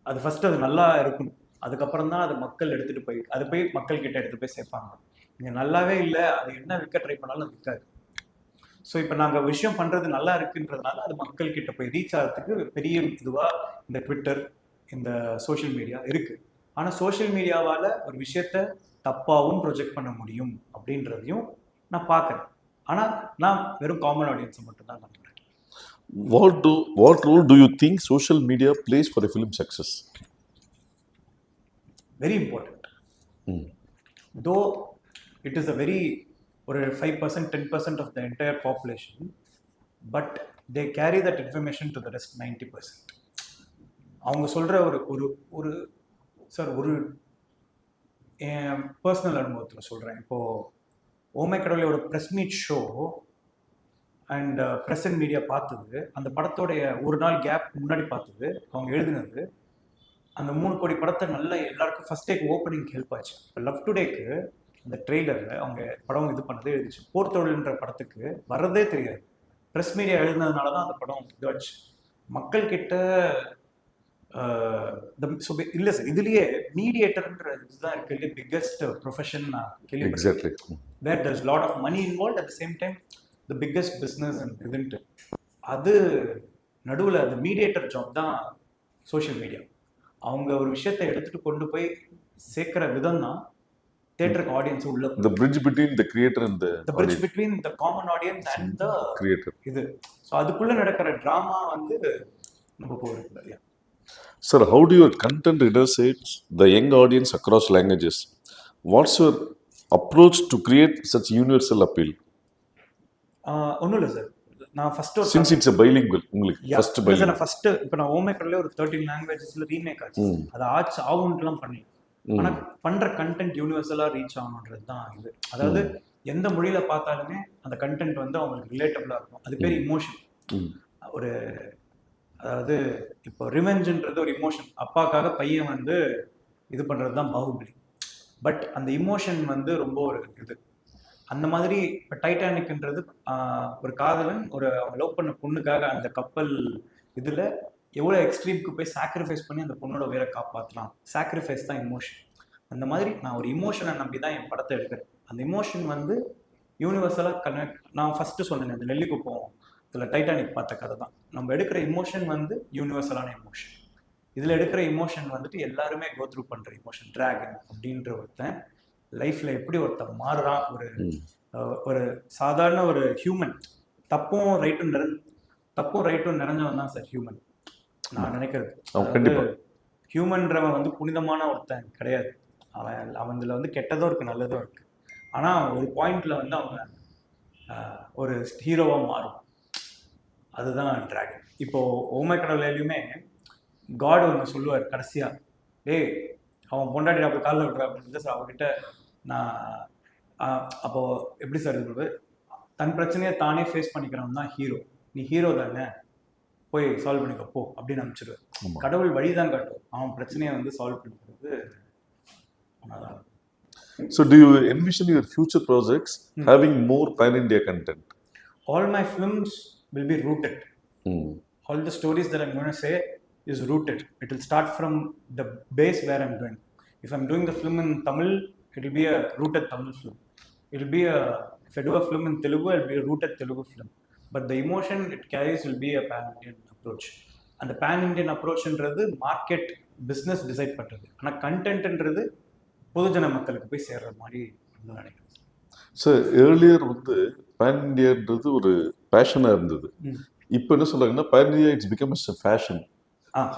அது ஃபஸ்ட்டு அது நல்லா இருக்கணும், அதுக்கப்புறம் தான் அது மக்கள் எடுத்துகிட்டு போய் அது போய் மக்கள் கிட்ட எடுத்துகிட்டு போய் சேர்ப்பாங்க. இங்கே நல்லாவே இல்லை, அது என்ன விற்க ட்ரை பண்ணாலும் அது விற்காது. ஸோ இப்போ நாங்கள் விஷயம் பண்ணுறது நல்லா இருக்குன்றதுனால அது மக்கள் கிட்ட போய் ரீச் ஆகிறதுக்கு பெரிய இதுவாக இந்த ட்விட்டர், இந்த சோஷியல் மீடியா இருக்குது. ஆனால் சோஷியல் மீடியாவால் ஒரு விஷயத்த தப்பாகவும் ப்ரொஜெக்ட் பண்ண முடியும் அப்படின்றதையும் நான் பார்க்குறேன். ஆனால் நான் வெறும் காமன் ஆடியன்ஸை மட்டும்தான் நம்புகிறேன். What role do you think social media plays for a film success? Very important. Though it is a very or 5%, 10% of the entire population, but they carry that information to the rest 90%. அவங்க சொல்கிற ஒரு sir ஒரு என் personal அனுபவத்தில் சொல்கிறேன். இப்போது oh my கடவுளையோட press meet show and press and media பார்த்தது, அந்த படத்தோடைய ஒரு நாள் கேப் முன்னாடி பார்த்தது, அவங்க எழுதினது, அந்த 3 கோடி படத்தை நல்லா எல்லாருக்கும் ஃபர்ஸ்ட் டேக்கு ஓப்பனிங் ஹெல்ப் ஆச்சு. இப்போ லவ் டுடேக்கு அந்த ட்ரெய்லரில் அவங்க படம் இது பண்ணதே எழுதிச்சு. போர்த்தொழில்ன்ற படத்துக்கு வர்றதே தெரியாது, ப்ரெஸ் மீடியா எழுதினதுனால தான் அந்த படம் இதுவாச்சு. மக்கள்கிட்ட இல்லை சார், இதுலேயே மீடியேட்டர்ன்ற இதுதான் இருக்கிறது பிக்கஸ்ட் ப்ரொஃபஷன் நான் கேள்விப்பட்டேன். வேர் there's lot of money involved, at the same time the biggest business and இதுன்ட்டு. அது நடுவில் அந்த மீடியேட்டர் ஜாப் தான் சோஷியல் மீடியா. அவங்க ஒரு விஷயத்தை எடுத்துகிட்டு கொண்டு போய் சேர்க்குற விதம் தான் தியேட்டருக்கு ஆடியன்ஸ் உள்ள the bridge between the creator and the bridge between the common audience and the creator. இது ஸோ அதுக்குள்ளே நடக்கிற ட்ராமா வந்து நம்ம போகிறதுல. Sir, how do your content intercept the young audience across languages? What's your approach to create such universal appeal? ஒன்றும் இல்லை sir, நான் first ஒரு Since it's a bilingual, உங்களுக்கு first சார் bilingual. நான் ஃபர்ஸ்ட் இப்போ நான் ஓமேக்கர்லேயே ஒரு 13 லாங்குவேஜஸ்ல ரீமேக் ஆச்சு. அது ஆகுன்ட்டுலாம் பண்ணல. ஆனா பண்ற கண்டென்ட் யூனிவர்சலா ரீச் ஆகணுன்றது தான் இது. அதாவது எந்த மொழியில பார்த்தாலுமே அந்த கண்டென்ட் வந்து அவங்களுக்கு ரிலேட்டபிளா இருக்கும். அது பேர் இமோஷன். ஒரு அதாவது இப்போ ரிவெஞ்சுன்றது ஒரு இமோஷன். அப்பாக்காக பையன் வந்து இது பண்றது தான் பாகுபலி. பட் அந்த இமோஷன் வந்து ரொம்ப ஒரு இது. அந்த மாதிரி இப்போ டைட்டானிக்ன்றது ஒரு காதலன் ஒரு லவ் பண்ண பொண்ணுக்காக அந்த கப்பல் இதுல எவ்வளோ எக்ஸ்ட்ரீம்க்கு போய் சாக்ரிஃபைஸ் பண்ணி அந்த பொண்ணோட உயிரை காப்பாற்றலாம். சாக்ரிஃபைஸ் தான் இமோஷன். அந்த மாதிரி நான் ஒரு இமோஷனை நம்பி தான் என் படத்தை எடுக்கிறேன். அந்த இமோஷன் வந்து யூனிவர்சலாக கனெக்ட். நான் ஃபஸ்ட்டு சொன்னேன் அந்த நெல்லிக்குப்பம் இதில் டைட்டானிக் பார்த்த கதை தான். நம்ம எடுக்கிற இமோஷன் வந்து யூனிவர்சலான இமோஷன். இதில் எடுக்கிற இமோஷன் வந்துட்டு எல்லாருமே கோ த்ரூ பண்ணுற இமோஷன். டிராகன் அப்படின்ற ஒருத்தன் லைஃப்பில் எப்படி ஒருத்தன் மாறுறான். ஒரு சாதாரண ஒரு ஹியூமன். தப்பும் ரைட்டும் நிறைஞ்சவன் தான் சார் ஹியூமன். நான் நினைக்கிறது ஹியூமன்றவன் வந்து புனிதமான ஒருத்தன் கிடையாது. அவன்ல வந்து கெட்டதும் இருக்கு நல்லதும் இருக்கு. ஆனா ஒரு பாயிண்ட்ல வந்து அவன் ஒரு ஹீரோவா மாறும். அதுதான் டிராகன். இப்போ ஓமைக்கடவுலையுமே காட் ஒன்று சொல்லுவார் கடைசியா, டேய் அவன் பொண்டாட்டி அப்படி காலில் விட்டுற அப்படின்னு சார் அவர்கிட்ட. நான் அப்போ எப்படி சார் இது தன் பிரச்சனையை தானே ஃபேஸ் பண்ணிக்கிறவன் தான் ஹீரோ. நீ ஹீரோ தானே, போய் சால்வ் பண்ணிக்க போ அப்படின்னு அனுப்பிச்சிடுவேன். கடவுள் வழிதான் காட்டும், அவன் பிரச்சனையை வந்து சால்வ் பண்ணிக்கிறது. So do you envision your future projects having more pan-India content? All my films will be rooted. All the stories that I'm going to say is rooted. It will start from the base where I'm doing. If I'm doing the film in Tamil, it will be a rooted Tamil film. It will be if I do a film in Telugu, it will be a rooted Telugu film. But the emotion it carries will be a pan-Indian approach. And the pan-Indian approach என்றது market business decide பண்ணுறது. ஆனால் கண்டென்ட்ன்றது பொதுஜன மக்களுக்கு போய் சேர்ற மாதிரி நினைக்கிறேன். சார் ஏர்லியர் வந்து பேன் இண்டியான்றது ஒரு பேஷனாக இருந்தது. இப்போ என்ன சொல்றாங்கன்னா pan India it's become a fashion.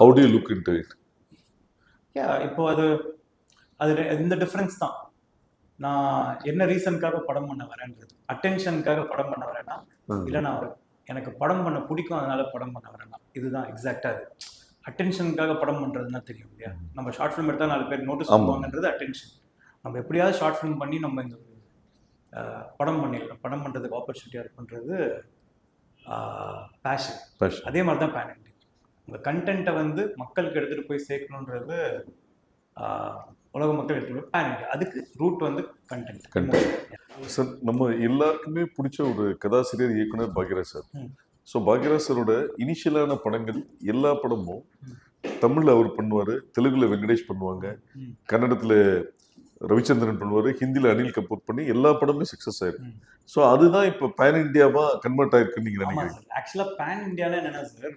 How do you look into it? இப்போ அது இந்த டிஃப்ரென்ஸ் தான். நான் என்ன ரீசனுக்காக படம் பண்ண வரேன்றது, அட்டென்ஷனுக்காக படம் பண்ண வரேன்னா இல்லை நான் எனக்கு படம் பண்ண பிடிக்கும் அதனால படம் பண்ண வரேன்னா, இதுதான் எக்ஸாக்டாக அது. அட்டென்ஷனுக்காக படம் பண்ணுறதுனா தெரியும் இல்லையா. நம்ம ஷார்ட் ஃபிலிம் எடுத்தால் 4 பேர் நோட்டீஸ் பண்ணுவாங்கன்றது அட்டென்ஷன். நம்ம எப்படியாவது ஷார்ட் ஃபிலிம் பண்ணி நம்ம இந்த படம் பண்ணிடலாம், படம் பண்ணுறதுக்கு ஆப்பர்ச்சுனிட்டியாக இருக்குன்றது பேஷன். அதே மாதிரி தான் பேன் இண்டியா. உங்கள் கண்டென்ட்டை வந்து மக்களுக்கு எடுத்துகிட்டு போய் சேர்க்கணுன்றது உலக மக்கள் எடுத்துகிட்டு பேன் இண்டியா. அதுக்கு ரூட் வந்து கண்டென்ட். சார் நம்ம எல்லாருக்குமே பிடிச்ச ஒரு கதாசிரியர் இயக்குனர் பாக்யராஜ் சார். ஸோ பாக்யராஜ் சாரோட இனிஷியலான படங்கள் எல்லா படமும் தமிழில் அவர் பண்ணுவார், தெலுங்குல வெங்கடேஷ் பண்ணுவாங்க, கன்னடத்தில் ரவிச்சந்திரன் பண்ணுவார், ஹிந்தியில் அனில் கபூர் பண்ணி எல்லா படமுமே சக்ஸஸ் ஆயிருக்கு. ஸோ அதுதான் இப்போ பேன் இண்டியாவா கன்வெர்ட் ஆயிருக்குன்னு நீங்கள் நினைக்கிறீங்க? ஆக்சுவலாக பேன் இண்டியாவில் என்னென்னா சார்,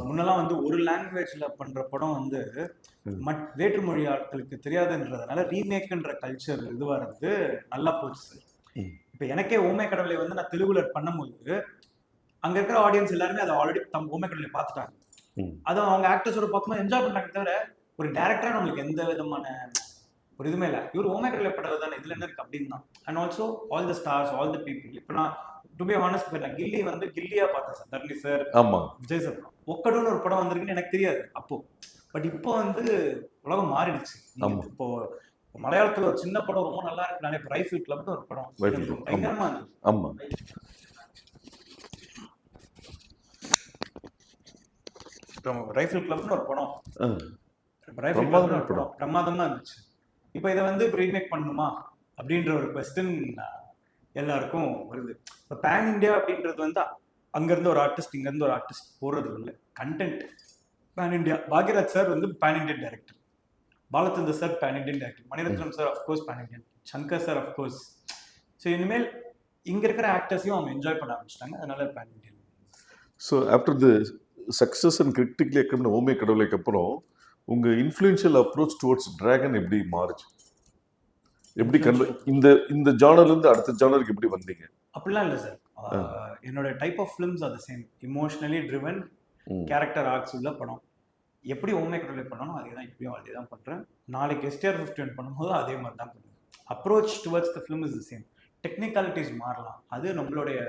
முன்னெல்லாம் வந்து ஒரு லாங்குவேஜில் பண்ணுற படம் வந்து வேற்றுமொழி ஆட்களுக்கு தெரியாதுன்றதுனால ரீமேக்ன்ற கல்ச்சர் இதுவாக இருந்து நல்லா போச்சு சார். இப்போ எனக்கே ஓமைக்கடவுளை வந்து நான் தெலுங்குல பண்ணும்போது அங்கே இருக்கிற ஆடியன்ஸ் எல்லாருமே அதை ஆல்ரெடி ஓமைக்கடவுளை பார்த்துட்டாங்க. அதுவும் அவங்க ஆக்டர்ஸோட பார்க்கும்போது என்ஜாய் பண்ணுறாங்க. தவிர ஒரு டேரக்டராக நம்மளுக்கு எந்த விதமான ஒரு இதுவுமே இல்லை. இவர் ஓமைக்கடவுளை படம் தானே, இதில் என்ன இருக்குது அப்படின்னு தான். And also all the stars, all the people. இப்போ நான் டு பி ஹானஸ்ட் நான் கில்லி வந்து கில்லியா பார்த்தேன் sir. Dharani sir, Vijay sir ஒக்கடுன்னு ஒரு படம் வந்திருக்குன்னு எனக்கு தெரியாது அப்போ. பட் இப்போ வந்து உலகம் மாறிடுச்சு. இப்போ மலையாளத்துல ஒரு சின்ன படம் ரொம்ப நல்லா இருக்கு. நான் இப்போ ரைஃபிள் கிளப்னு ஒரு படம் பயங்கரமா இருந்துச்சு. ரைஃபிள் கிளப்னு ஒரு படம் பிரமாதமா இருந்துச்சு. இப்போ இதை வந்து ரீமேக் பண்ணணுமா அப்படின்ற ஒரு கொஸ்டின் எல்லாருக்கும் வருது. இப்போ பேன் இண்டியா அப்படின்றது வந்து அங்கேருந்து ஒரு ஆர்டிஸ்ட் இங்கேருந்து ஒரு ஆர்டிஸ்ட் போடுறது இல்லை. Content pan India. Bhagyaraj sir வந்து pan Indian director, Balachander sir pan Indian director, Maniratnam sir of course pan Indian, Shankar sir of course. So இனிமேல் இங்கே இருக்கிற ஆக்டர்ஸையும் அவங்க என்ஜாய் பண்ண ஆரம்பிச்சிட்டாங்க. அதனால pan Indian. So after the success and critically acclaimed ஓமைக்கடவுளைக்கு அப்புறம் உங்கள் இன்ஃப்ளூயன்ஷியல் அப்ரோச் டுவர்ட்ஸ் டிராகன் எப்படி மாறுச்சு? எப்படி இந்த ஜானர்லேருந்து அடுத்த ஜானருக்கு எப்படி வந்தீங்க? அப்படிலாம் இல்லை சார். என்னோட type of films are the same. Emotionally driven, character arcs உள்ள படம். எப்படி ஹோம் மேக்கர் பண்ணணும் அதே தான் இப்பயும் அதே தான் பண்ணுறேன். நாளைக்கு STR 51 பண்ணும்போது அதே மாதிரி தான் பண்ணுவேன். Approach towards the film is the same. Technicalities மாறலாம், அது நம்மளுடைய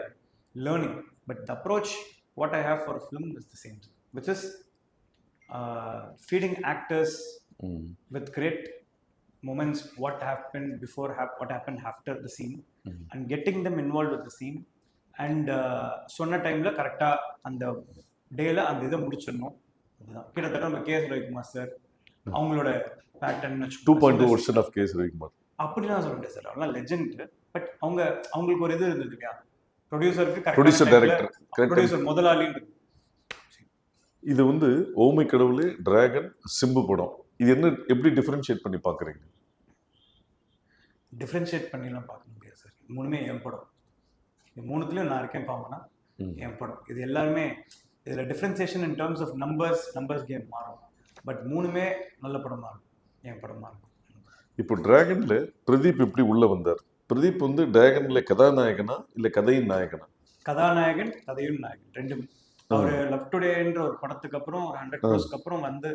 learning. But the approach what I have for film is the same, which is feeding actors with great moments, what happened before, what happened after the scene, and getting them involved with the scene, and சொன்ன டைம்ல கரெக்டா அந்த டேல அந்த இதை முடிச்சிடணும். அதுதான் கிட்டத்தட்ட நம்ம கேஎஸ் ரவிக்குமார் சார் அவங்களோட பேட்டர்ன் 2.2 வருஷன் ஆஃப் கேஎஸ் ரவிக்குமார் அப்படிலாம் சொல்ல முடியாது சார், அவங்களாம் லெஜெண்ட். பட் அவங்களுக்கு ஒரு இது இருந்தது இல்லையா, ப்ரொடியூசருக்கு ப்ரொடியூசர் டைரக்டர் ப்ரொடியூசர் முதலாளின்றது. இது வந்து ஓமை கடவுளே, டிராகன், சிம்பு படம், இது என்ன எப்படி டிஃபரன்ஷியேட் பண்ணி பார்க்குறீங்க? டிஃப்ரென்ஷியேட் பண்ணிலாம் பார்க்க முடியாது சார். மூணுமே என் படம். இது மூணுத்துலையும் நான் இருக்கேன் பாமனா, என் படம். இது எல்லாருமே இதில் differentiation in terms of numbers game மாறும். பட் மூணுமே நல்ல படமாக இருக்கும், என் படமாக இருக்கும். இப்போ டிராகன்ல பிரதீப் எப்படி உள்ள வந்தார்? பிரதீப் வந்து டிராகன்ல கதாநாயகனா இல்லை கதையின் நாயகனா? கதாநாயகன், கதையும் நாயகன் ரெண்டுமே. அவர் லவ் டுடேன்ற ஒரு படத்துக்கு அப்புறம் ஒரு 100 crores அப்புறம் வந்து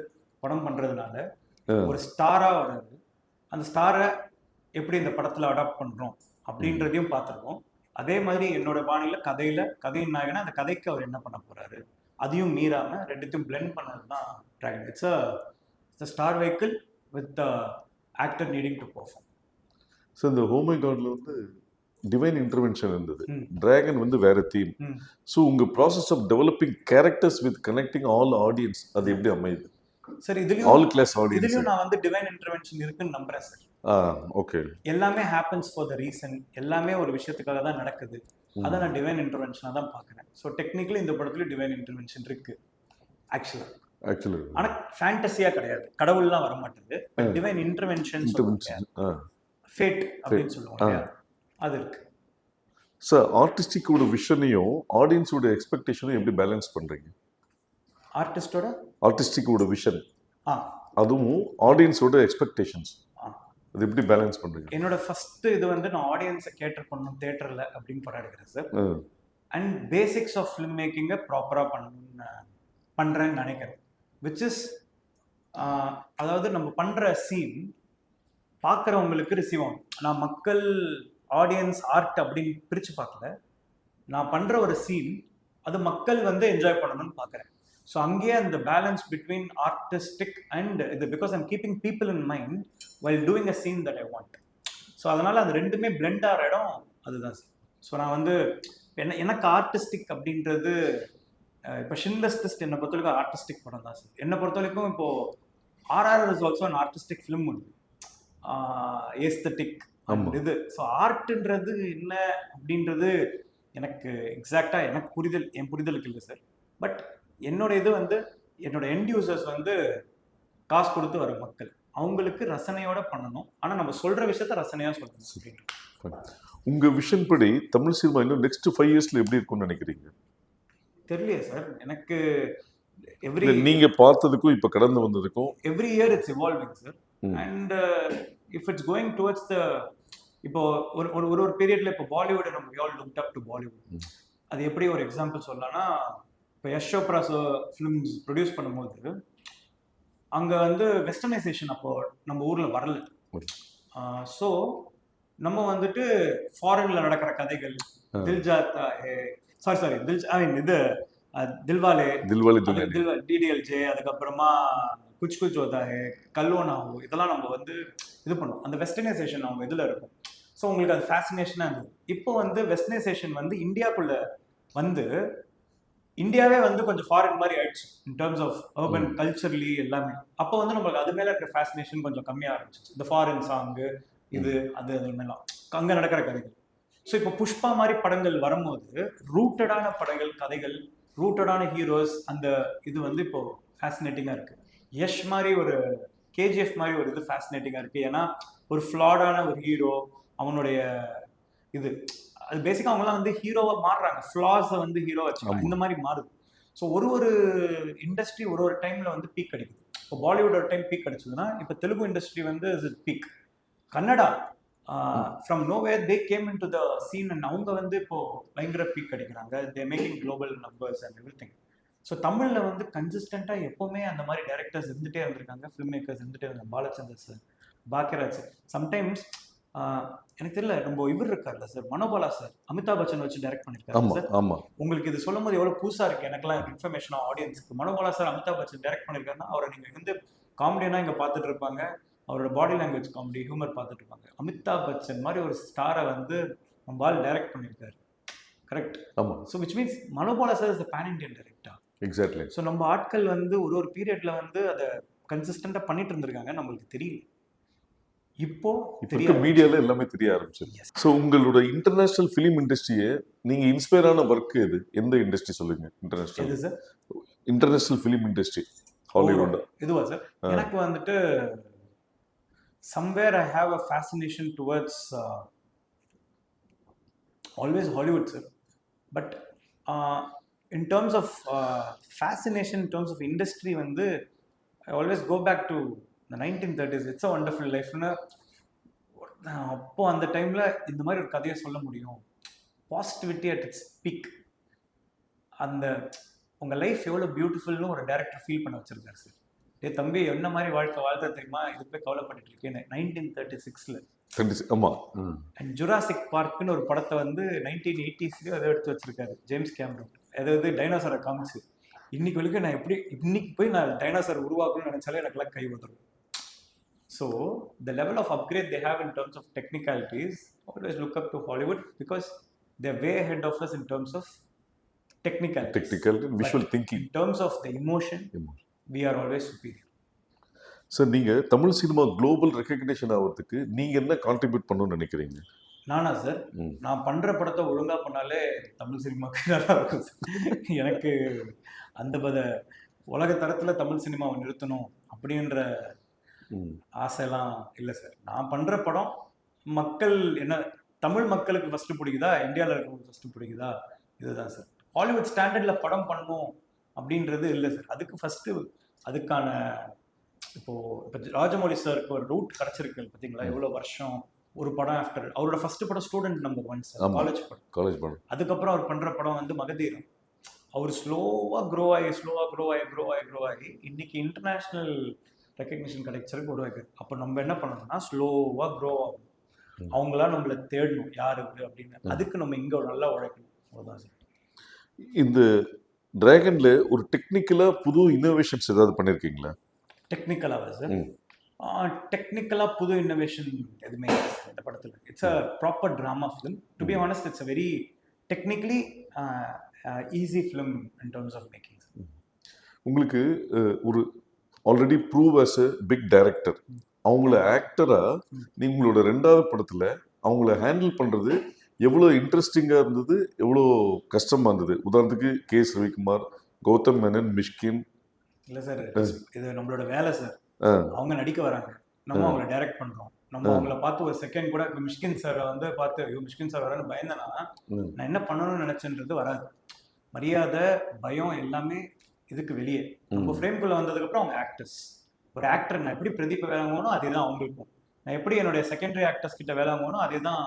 படம் பண்றதுனால ஒரு ஸ்டாரா வராது. அந்த ஸ்டாரை எப்படி இந்த படத்துல அடாப்ட் பண்றோம் அப்படின்றதையும் பார்த்துருக்கோம். அதே மாதிரி என்னோட பாணியில கதையின் நாயகனா அந்த கதைக்கு அவர் என்ன பண்ண போறாரு அதையும் மீறாம ரெண்டுத்தையும் பிளெண்ட் பண்ணது தான் dragon. It's a star vehicle with actor needing to perform. So இந்த ஹோமை காட்ல வந்து டிவைன் இன்டர்வென்ஷன் இருந்தது, டிராகன் வந்து வேற தீம். ஸோ உங்க process of developing characters with connecting all audience அது எப்படி அமையுது சார்? இதுலயும் ஆல் கிளாஸ் ஆடியன்ஸ் இதுலயும் நான் வந்து டிவைன் இன்டர்வென்ஷன் இருக்குன்னு நம்புறேன் சார். ஓகே, எல்லாமே ஹேப்பன்ஸ் ஃபார் த ரீசன், எல்லாமே ஒரு விஷயத்துக்காக தான் நடக்குது. அதை நான் டிவைன் இன்டர்வென்ஷனாக தான் பார்க்குறேன். ஸோ டெக்னிக்கலி இந்த படத்துல டிவைன் இன்டர்வென்ஷன் இருக்கு ஆக்சுவலா. ஆனா ஃபேண்டசியா கிடையாது, கடவுள்லாம் வர மாட்டேங்குது. டிவைன் இன்டர்வென்ஷன் ஃபேட் அப்படின்னு சொல்லுவாங்க, அது இருக்கு. சார் ஆர்டிஸ்டிக்கோட விஷனையும் ஆடியன்ஸோட எக்ஸ்பெக்டேஷனும் எப்படி பேலன்ஸ் பண்றீங்க? ஆர்டிஸ்டிக்கோட விஷன் அதுவும் ஆடியன்ஸோட எக்ஸ்பெக்டேஷன்ஸ் அது எப்படி பேலன்ஸ் பண்றீங்க? என்னோட ஃபர்ஸ்ட் இது வந்து நான் ஆடியன்ஸை கேட்டர் பண்ணணும் தியேட்டர்ல அப்படின்னு படம் எடுக்கிறேன் சார். அண்ட் பேசிக்ஸ் ஆஃப் ஃபிலிம் மேக்கிங்கை ப்ராப்பரா பண்றேன்னு நினைக்கிறேன். விச் இஸ் அதாவது நம்ம பண்ற சீன் பார்க்குறவங்களுக்கு ரிசீவ் ஆகும். நான் மக்கள், ஆடியன்ஸ், ஆர்ட் அப்படின்னு பிரித்து பார்க்கல. நான் பண்ணுற ஒரு சீன் அது மக்கள் வந்து என்ஜாய் பண்ணணும்னு பார்க்குறேன். ஸோ அங்கேயே அந்த பேலன்ஸ் பிட்வீன் ஆர்டிஸ்டிக் அண்ட் இது, because I'm keeping people in mind while doing a scene that I want. So அதனால் அது ரெண்டுமே பிளெண்ட் ஆகிற இடம் அதுதான் சார். ஸோ நான் வந்து எனக்கு ஆர்டிஸ்டிக் அப்படின்றது இப்போ ஷின்லெஸ் லிஸ்ட் என்னை பொறுத்த வரைக்கும் ஆர்டிஸ்டிக் படம் தான் சார். என்னை பொறுத்த வரைக்கும் இப்போது RRR is also an artistic film ஒன்று, ஏஸ்தட்டிக் இது. ஸோ ஆர்ட்ன்றது என்ன அப்படின்றது எனக்கு எக்ஸாக்டா எனக்கு என் புரிதலுக்கு இல்லை சார். பட் என்னோட இது வந்து என்னோட எண்ட் யூசர்ஸ் வந்து காசு கொடுத்து வர மக்கள், அவங்களுக்கு ரசனையோட பண்ணணும். ஆனா நம்ம சொல்ற விஷயத்த ரசனையா சொல்லணும். உங்க விஷன் படி தமிழ் சினிமா இன்னும் நெக்ஸ்ட் 5 இயர்ஸ்ல எப்படி இருக்கும்னு நினைக்கிறீங்க? தெரியலையே சார் எனக்கு. நீங்க பார்த்ததுக்கும் இப்ப கடந்து வந்ததுக்கும் every year it's evolving sir. And if it's going towards the, இப்போ ஒரு பீரியட்ல இப்போ பாலிவுட் நம்ம we all looked up to Bollywood. அது எப்படி ஒரு எக்ஸாம்பிள் சொல்லலாம்னா, இப்போ யஷ் சோப்ரா ஃபிலிம்ஸ் ப்ரொடியூஸ் பண்ணும்போது அங்கே வந்து வெஸ்டர்னைசேஷன் அப்போ நம்ம ஊரில் வரல. ஸோ நம்ம வந்துட்டு ஃபாரின்ல நடக்கிற கதைகள், தில்ஜாத்தா இது தில்வாலே, DDLJ, அதுக்கப்புறமா குச் குச் ஹோதா ஹே, கல்வோனா ஹோ, இதெல்லாம் நம்ம வந்து இது பண்ணுவோம். அந்த வெஸ்டர்னைசேஷன் அவங்க இதில் இருக்கும். ஸோ உங்களுக்கு அது ஃபேசினேஷனாக இருந்தது. இப்போ வந்து வெஸ்டர்னைசேஷன் வந்து இந்தியாவுக்குள்ள வந்து இந்தியாவே வந்து கொஞ்சம் ஃபாரின் மாதிரி ஆயிடுச்சு இன் டர்ம்ஸ் ஆஃப் அர்பன் கல்ச்சர்லி எல்லாமே. அப்போ வந்து நம்மளுக்கு அது மேலே இருக்கிற ஃபேசினேஷன் கொஞ்சம் கம்மியாக ஆரம்பிச்சிச்சு. இந்த ஃபாரின் சாங்கு இது அது மேலாம் அங்கே நடக்கிற கதைகள். ஸோ இப்போ புஷ்பா மாதிரி படங்கள் வரும்போது ரூட்டடான படங்கள், கதைகள், ரூட்டடான ஹீரோஸ், அந்த இது வந்து இப்போ ஃபேசினேட்டிங்காக இருக்கு. யஷ் மாதிரி ஒரு KGF மாதிரி ஒரு இது ஃபேசினேட்டிங்காக இருக்கு. ஏன்னா ஒரு ஃப்ளாடான ஒரு ஹீரோ, அவனுடைய இது அது பேசிக்காக அவங்களாம் வந்து ஹீரோவை மாறுறாங்க, ஃப்ளாஸை வந்து ஹீரோ வச்சுக்கலாம், இந்த மாதிரி மாறுது. ஸோ ஒரு இண்டஸ்ட்ரி ஒரு டைம்ல வந்து பீக் அடிக்குது. இப்போ பாலிவுட் ஒரு டைம் பீக் அடிச்சதுன்னா இப்போ தெலுங்கு இண்டஸ்ட்ரி வந்து peak. Kannada from nowhere they came in to the scene and அவங்க வந்து இப்போ பயங்கர பீக் அடிக்கிறாங்க. They making global numbers and எவ்ரி திங். ஸோ தமிழில் வந்து கன்சிஸ்டண்ட்டாக எப்போவுமே அந்த மாதிரி டைரக்டர்ஸ் இருந்துகிட்டே இருந்திருக்காங்க, ஃபிலிம் மேக்கர்ஸ் இருந்துகிட்டே இருந்தாங்க. Balachander sir, Bhagyaraj sir. Sometimes எனக்கு தெரியல, நம்ம இவர் இருக்கார்ல சார், மனோபாலா சார், அமிதாப் பச்சன் வச்சு டைரக்ட் பண்ணியிருக்காரு ஆமா சார். ஆமா உங்களுக்கு இது சொல்லும் போது எவ்வளோ புதுசாக இருக்குது எனக்குலாம் இன்ஃபர்மேஷன் ஆடியன்ஸுக்கு. மனோபாலா சார் அமிதாப் பச்சன் டைரக்ட் பண்ணியிருக்காருன்னா அவரை நீங்கள் வந்து காமெடியனாக இங்கே பார்த்துட்டு இருப்பாங்க, அவரோட பாடி லாங்குவேஜ் காமெடி ஹியூமர் பார்த்துட்டு இருப்பாங்க. அமிதாப் பச்சன் மாதிரி ஒரு ஸ்டாரை வந்து நம்மளால் டைரக்ட் பண்ணியிருக்காரு. கரெக்ட். ஆமா. So which means Manobala sir is the pan Indian director. Exactly. So நம்ம ஆட்கள் வந்து ஒரு பீரியட்ல வந்து அதை கன்சிஸ்டண்டாக பண்ணிட்டு இருந்திருக்காங்க, நம்மளுக்கு தெரியல. இப்போ இப்போ மீடியால எல்லாமே தெரிய ஆரம்பிச்சிருக்கு. ஸோ உங்களோட இன்டர்நேஷனல் ஃபிலிம் இண்டஸ்ட்ரியை நீங்க இன்ஸ்பயர் ஆன ஒர்க் எது? எந்த இண்டஸ்ட்ரி சொல்லுங்க? இன்டர்நேஷனல் எது sir? International film industry Hollywood. இதுவா சார்? எனக்கு வந்துட்டு somewhere I have a fascination towards always Hollywood sir. But in terms of fascination, in terms of industry வந்து I always go back to the 1930s. It's a wonderful life. அப்போ அந்த டைம்ல இந்த மாதிரி ஒரு கதையை சொல்ல முடியும், பாசிட்டிவிட்டி அட் இட்ஸ் பீக். அந்த உங்க லைஃப் எவ்வளோ பியூட்டிஃபுல்னு ஒரு டைரக்டர் ஃபீல் பண்ண வச்சிருக்காரு சார். ஏ தம்பி, என்ன மாதிரி வாழ்க்கை வாழ்த்த தெரியுமா, இது போய் கவலைப்பட்டு இருக்கேன். 1936ல. ஆமா. அண்ட் ஜுராசிக் பார்க்னு ஒரு படத்தை வந்து 1980s அதை எடுத்து வச்சிருக்காரு ஜேம்ஸ் கேமரூன். அதாவது டைனோசரை காமிச்சு. இன்னைக்கு வரைக்கும் நான் இன்னைக்கு போய் நான் டைனோசர் உருவாக்கணும்னு நினைச்சாலே எனக்குலாம் கை வந்துடும். So the level of upgrade they have in terms of technicalities, always look up to Hollywood because they way head of us in terms of technical visual thinking. In terms of the emotion we are always superior. Sir, நீங்க Tamil cinema global recognition ஆகிறதுக்கு நீங்க என்ன contribute பண்ணணும்னு நினைக்கிறீங்க? நானா sir? நான் பண்ற படத்தை ஒழுங்கா பண்ணாலே தமிழ் சினிமாவுக்கு நல்லா இருக்கும் சார். எனக்கு அந்த உலக தரத்துல தமிழ் சினிமாவை நிறுத்தணும் அப்படின்ற ஆசையெல்லாம் இல்லை சார். நான் பண்ற படம் மக்கள் என்ன, தமிழ் மக்களுக்கு ஃபர்ஸ்ட் பிடிக்குதா, இந்தியாவில் இருக்கிறவங்களுக்கு ஃபர்ஸ்ட் பிடிக்குதா, இதுதான் சார். ஹாலிவுட் ஸ்டாண்டர்ட்ல படம் பண்ணணும் அப்படின்றது இல்லை சார். அதுக்கு ஃபர்ஸ்ட் அதுக்கான இப்போ ராஜமௌழி சாருக்கு ஒரு ரூட் கிடைச்சிருக்கு பார்த்தீங்களா, எவ்வளோ வருஷம் ஒரு படம். ஆஃப்டர் அவரோட ஃபர்ஸ்ட் படம் ஸ்டூடெண்ட் நம்பர் 1 சார், காலேஜ் படம். அதுக்கப்புறம் அவர் பண்ற படம் வந்து மகதீரம். அவர் ஸ்லோவா க்ரோ ஆகி இன்னைக்கு இன்டர்நேஷ்னல் ரெக்கக்னிஷன் கிடைச்சதுக்கு உருவாக்குது. அப்போ நம்ம என்ன பண்ணணும்னா ஸ்லோவா க்ரோ ஆகும், அவங்களாம் நம்மளை தேடணும் யாரு அப்படின்னு. அதுக்கு நம்ம இங்க நல்லா உழைக்கணும், அவ்வளோதான் சார். இந்த டிராகன்ல ஒரு டெக்னிக்கலா புது இன்னோவேஷன்ஸ் ஏதாவது பண்ணிருக்கீங்களா? டெக்னிக்கலாக சார்? டெக்னிக்கலா புது இன்னோவேஷன் எதுவுமே இல்லை சார் இந்த படத்துல. It's a proper drama film. To be honest, it's a very technically easy film in terms of making. உங்களுக்கு ஒரு already proved as a big director, அவங்கள ஆக்டரா உங்களோட 2வது படத்துல அவங்கள ஹேண்டில் பண்றது எவ்வளோ இன்ட்ரெஸ்டிங்காக இருந்தது, எவ்வளோ கஷ்டமாக இருந்தது? உதாரணத்துக்கு கேஎஸ் ரவிக்குமார், கௌதம் மேனன், மிஷ்கின். இல்லை சார், இது நம்மளோட வேலை சார். அவங்க நடிக்க வராங்க, நம்ம அவங்கள டைரக்ட் பண்ணுறோம். நம்ம அவங்கள பார்த்து ஒரு செகண்ட் கூட மிஷ்கின் சாரை வந்து பார்த்து ஐயோ மிஷ்கின் சார் வரான்னு பயந்தேன்னா நான் என்ன பண்ணணும்னு நினச்சேன்றது வராது. மரியாதை, பயம் எல்லாமே இதுக்கு வெளியே. நம்ம ஃப்ரேம்குள்ளே வந்ததுக்கப்புறம் அவங்க ஆக்டர்ஸ். ஒரு ஆக்டர் நான் எப்படி பிரதீப் வேலை வாங்கணும் அதே தான் அவங்களுக்கும், நான் எப்படி என்னுடைய செகண்டரி ஆக்டர்ஸ் கிட்ட வேலை வாங்கணும் அதே தான்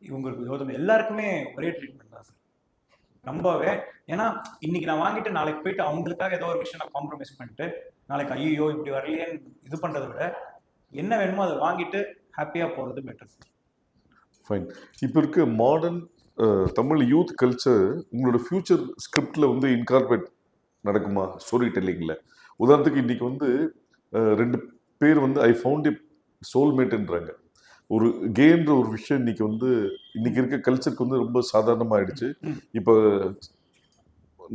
இவங்களுக்கு. கௌதம் எல்லாருக்குமே ஒரே ட்ரீட்மெண்ட் தான் சார். நம்பவே. ஏன்னா இன்னைக்கு நான் வாங்கிட்டு நாளைக்கு போயிட்டு அவங்களுக்காக ஏதோ ஒரு விஷயம் நான் காம்ப்ரமைஸ் பண்ணிட்டு நாளைக்கு ஐயோ இப்படி வரலையேன்னு இது பண்றதை விட என்ன வேணுமோ அதை வாங்கிட்டு ஹாப்பியா போறது பெட்டர் சார். ஃபைன். இப்போ இருக்க மாடர்ன் தமிழ் யூத் கல்ச்சர் உங்களோட ஃபியூச்சர் ஸ்கிரிப்ட்ல வந்து இன்கார்பரேட் நடக்குமா ஸ்டோரி டெல்லிங்ல? உதாரணத்துக்கு இன்னைக்கு வந்து 2 பேர் வந்து ஐ ஃபவுண்ட் எ சோல்மேட்ன்றாங்க. ஒரு கேன்ற ஒரு விஷயம் இன்னைக்கு இருக்க கல்ச்சருக்கு வந்து ரொம்ப சாதாரணமாயிடுச்சு. இப்போ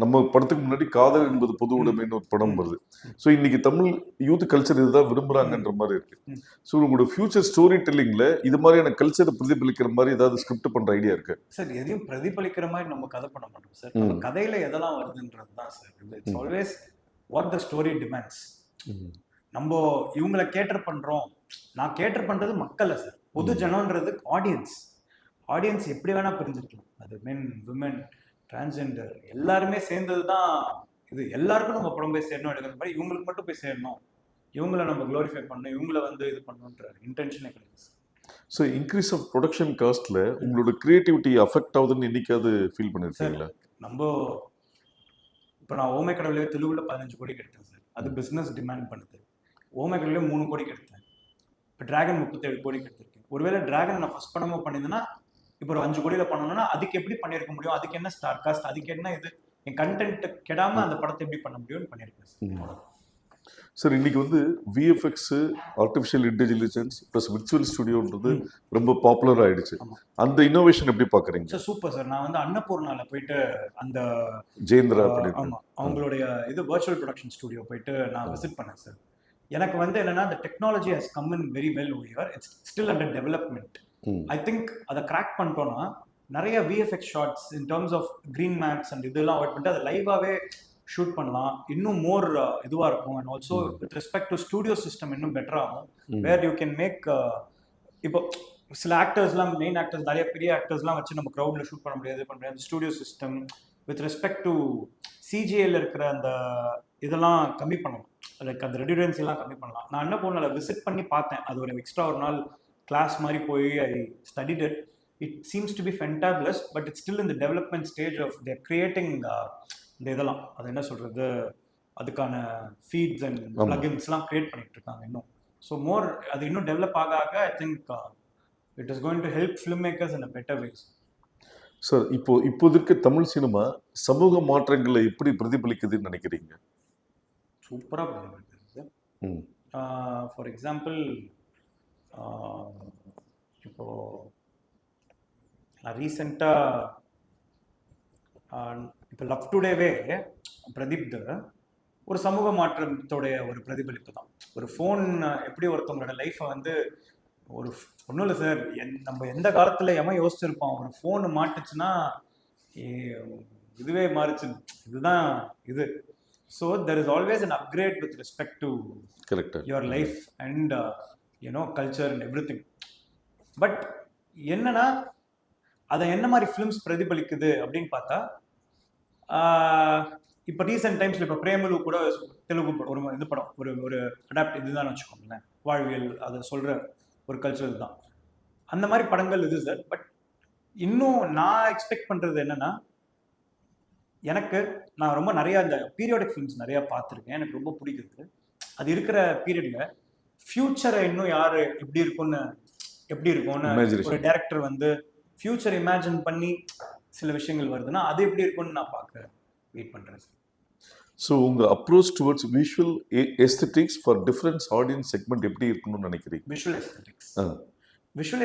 நம்ம படத்துக்கு முன்னாடி காதல் என்பது பொது உடைமைன்னு ஒரு படம் வருது. ஸோ இன்னைக்கு தமிழ் யூத் கல்ச்சர் இதுதான் விரும்புறாங்கன்ற மாதிரி இருக்கு. ஸோ உங்களோட ஃபியூச்சர் ஸ்டோரி டெல்லிங்ல இது மாதிரியான கல்ச்சரை பிரதிபலிக்கிற மாதிரி ஏதாவது ஸ்கிரிப்ட் பண்ற ஐடியா இருக்கு சார்? எதையும் பிரதிபலிக்கிற மாதிரி நம்ம கதை பண்ண மாட்டோம் சார். நம்ம கதையில எதெல்லாம் வருதுன்றது தான் sir. It's always what the story demands. நம்ம இவங்களை கேட்டர் பண்றோம், நான் கேட்டர் பண்றது மக்கள் சார். பொது ஜனம்ன்றது ஆடியன்ஸ் எப்படி வேணா பிரிஞ்சிருக்கலாம். அது மென், விமன், டிரான்ஸ்ஜெண்டர் எல்லாருமே சேர்ந்தது தான் இது. எல்லாருக்கும் நம்ம படம் போய் சேரணும் எடுக்கிற மாதிரி இவங்களுக்கு மட்டும் போய் சேரணும், இவங்களை நம்ம க்ளோரிஃபை பண்ணணும், இவங்களை வந்து இது பண்ணணுன்ற இன்டென்ஷனே கிடையாது. ஸோ இன்க்ரீஸ் ஆஃப் ப்ரொடக்ஷன் காஸ்ட்ல உங்களோட கிரியேட்டிவிட்டி அஃபெக்ட் ஆகுதுன்னு என்னைக்காவது ஃபீல் பண்ணிருக்கீங்களா? நம்ம இப்போ நான் ஓமை கடவுளே தெலுங்குல 15 கோடிக்கு எடுத்தேன் சார். அது பிஸ்னஸ் டிமாண்ட் பண்ணுது. ஓமை கடவுளே 3 கோடிக்கு எடுத்தேன். இப்போ டிராகன் 37 கோடிக்கு எடுத்திருக்கேன். ஒருவேளை டிராகன் நான் ஃபர்ஸ்ட் படமா பண்ணியிருந்தேன்னா இப்போ ஒரு 5 கோடியில பண்ணணும்னா அதுக்கு எப்படி பண்ணியிருக்க முடியும், அதுக்கு என்ன ஸ்டார் காஸ்ட், அதுக்கு என்ன இது, என் கண்டென்ட் கெடாம அந்த படத்தை எப்படி பண்ண முடியும்னு பண்ணியிருக்கேன் சார். சார் இன்னைக்கு வந்து VFX, artificial intelligence plus virtual ஸ்டுடியோன்றது ரொம்ப பாப்புலர் ஆயிடுச்சு. அந்த இன்னோவேஷன் எப்படி பாக்குறீங்க? Sir super sir. நான் வந்து அன்னபூர்ணால போயிட்டு அந்த ஜெயந்திரா ஆமா அவங்களுடைய இது வர்ச்சுவல் ப்ரொடக்ஷன் ஸ்டுடியோ போயிட்டு நான் விசிட் பண்ணேன் சார். எனக்கு வந்து என்னன்னா the technology has come in very well over here. It's still under development. I think அதை கிராக் பண்ணிட்டோம்னா நிறைய VFX shots in terms of green mats and இதெல்லாம் அவாய்ட் பண்ணிட்டு அதை லைவாகவே ஷூட் பண்ணலாம். இன்னும் மோர் இதுவாக இருக்கும். And also with respect to studio system இன்னும் பெட்டர் ஆகும். வேர் யூ கேன் மேக் இப்போ சில ஆக்டர்ஸ்லாம் மெயின் ஆக்டர்ஸ் நிறைய பெரிய ஆக்டர்ஸ்லாம் வச்சு நம்ம க்ரௌடில் ஷூட் பண்ண முடியாது. Studio system with respect to சிஜிஏல இருக்கிற அந்த இதெல்லாம் கம்மி பண்ணலாம். லைக் அந்த ரெடியூரன்ஸ் எல்லாம் கம்மி பண்ணலாம். நான் என்ன பண்ணல விசிட் பண்ணி பார்த்தேன். அது ஒரு எக்ஸ்ட்ரா ஒரு நாள் கிளாஸ் மாதிரி போய் ஐ studied it. It seems to be fantabulous, but it's still in the development stage of they're creating இந்த இதெல்லாம் அது என்ன சொல்றது அதுக்கான ஃபீட்ஸ் அண்ட் பிளகின்ஸ்லாம் கிரியேட் பண்ணிட்டு இருக்காங்க இன்னும். ஸோ மோர் அது இன்னும் டெவலப் ஆக ஆக I think it is going to help film makers in a better ways. Sir இப்போதைக்கு தமிழ் சினிமா சமூக மாற்றங்களை எப்படி பிரதிபலிக்குதுன்னு நினைக்கிறீங்க? சூப்பராக பிரதிபலிக்குது சார். ஃபார் எக்ஸாம்பிள் இப்போ ரீசெண்டாக இப்போ லவ் டுடேவே பிரதீப் ஒரு சமூக மாற்றத்தோடைய ஒரு பிரதிபலிப்பு தான். ஒரு ஃபோன் எப்படி ஒருத்தவங்களோட லைஃப்பை வந்து ஒரு ஒன்றும் இல்லை சார், நம்ம எந்த காலத்தில் எவன் யோசிச்சிருப்பான் ஒரு ஃபோனு மாட்டுச்சுன்னா இதுவே மாறுச்சு, இதுதான் இது. So there is always an upgrade with respect to your life and you know culture and எவ்ரி திங். பட் என்னன்னா அதை என்ன மாதிரி ஃபிலிம்ஸ் பிரதிபலிக்குது அப்படின்னு பார்த்தா இப்போ ரீசெண்ட் டைம்ஸில் இப்போ பிரேமலு கூட தெலுங்கு ஒரு இது படம் ஒரு ஒரு அடாப்ட் இதுதான் வச்சுக்கோங்களேன், வாழ்வியல் அதை சொல்கிற ஒரு கல்ச்சர் தான். அந்த மாதிரி படங்கள் இது சார். பட் இன்னும் நான் எக்ஸ்பெக்ட் பண்ணுறது என்னன்னா நான் ரொம்ப நிறையா இந்த பீரியாடிக் ஃபிலிம்ஸ் நிறையா பார்த்துருக்கேன். எனக்கு ரொம்ப பிடிக்குது. அது இருக்கிற பீரியடில் ஃப்யூச்சரை இன்னும் யார் எப்படி இருக்கும்னு ஒரு டைரக்டர் வந்து ஃபியூச்சர் இமேஜின் பண்ணி சில விஷயங்கள் வருதுன்னா அது எப்படி இருக்கும்னு நான் பார்க்க வெயிட் பண்ணுறேன் சார். ஸோ உங்கள் approach towards visual aesthetics for different audience segment எப்படி இருக்கணும்னு நினைக்கிறீங்க? Visual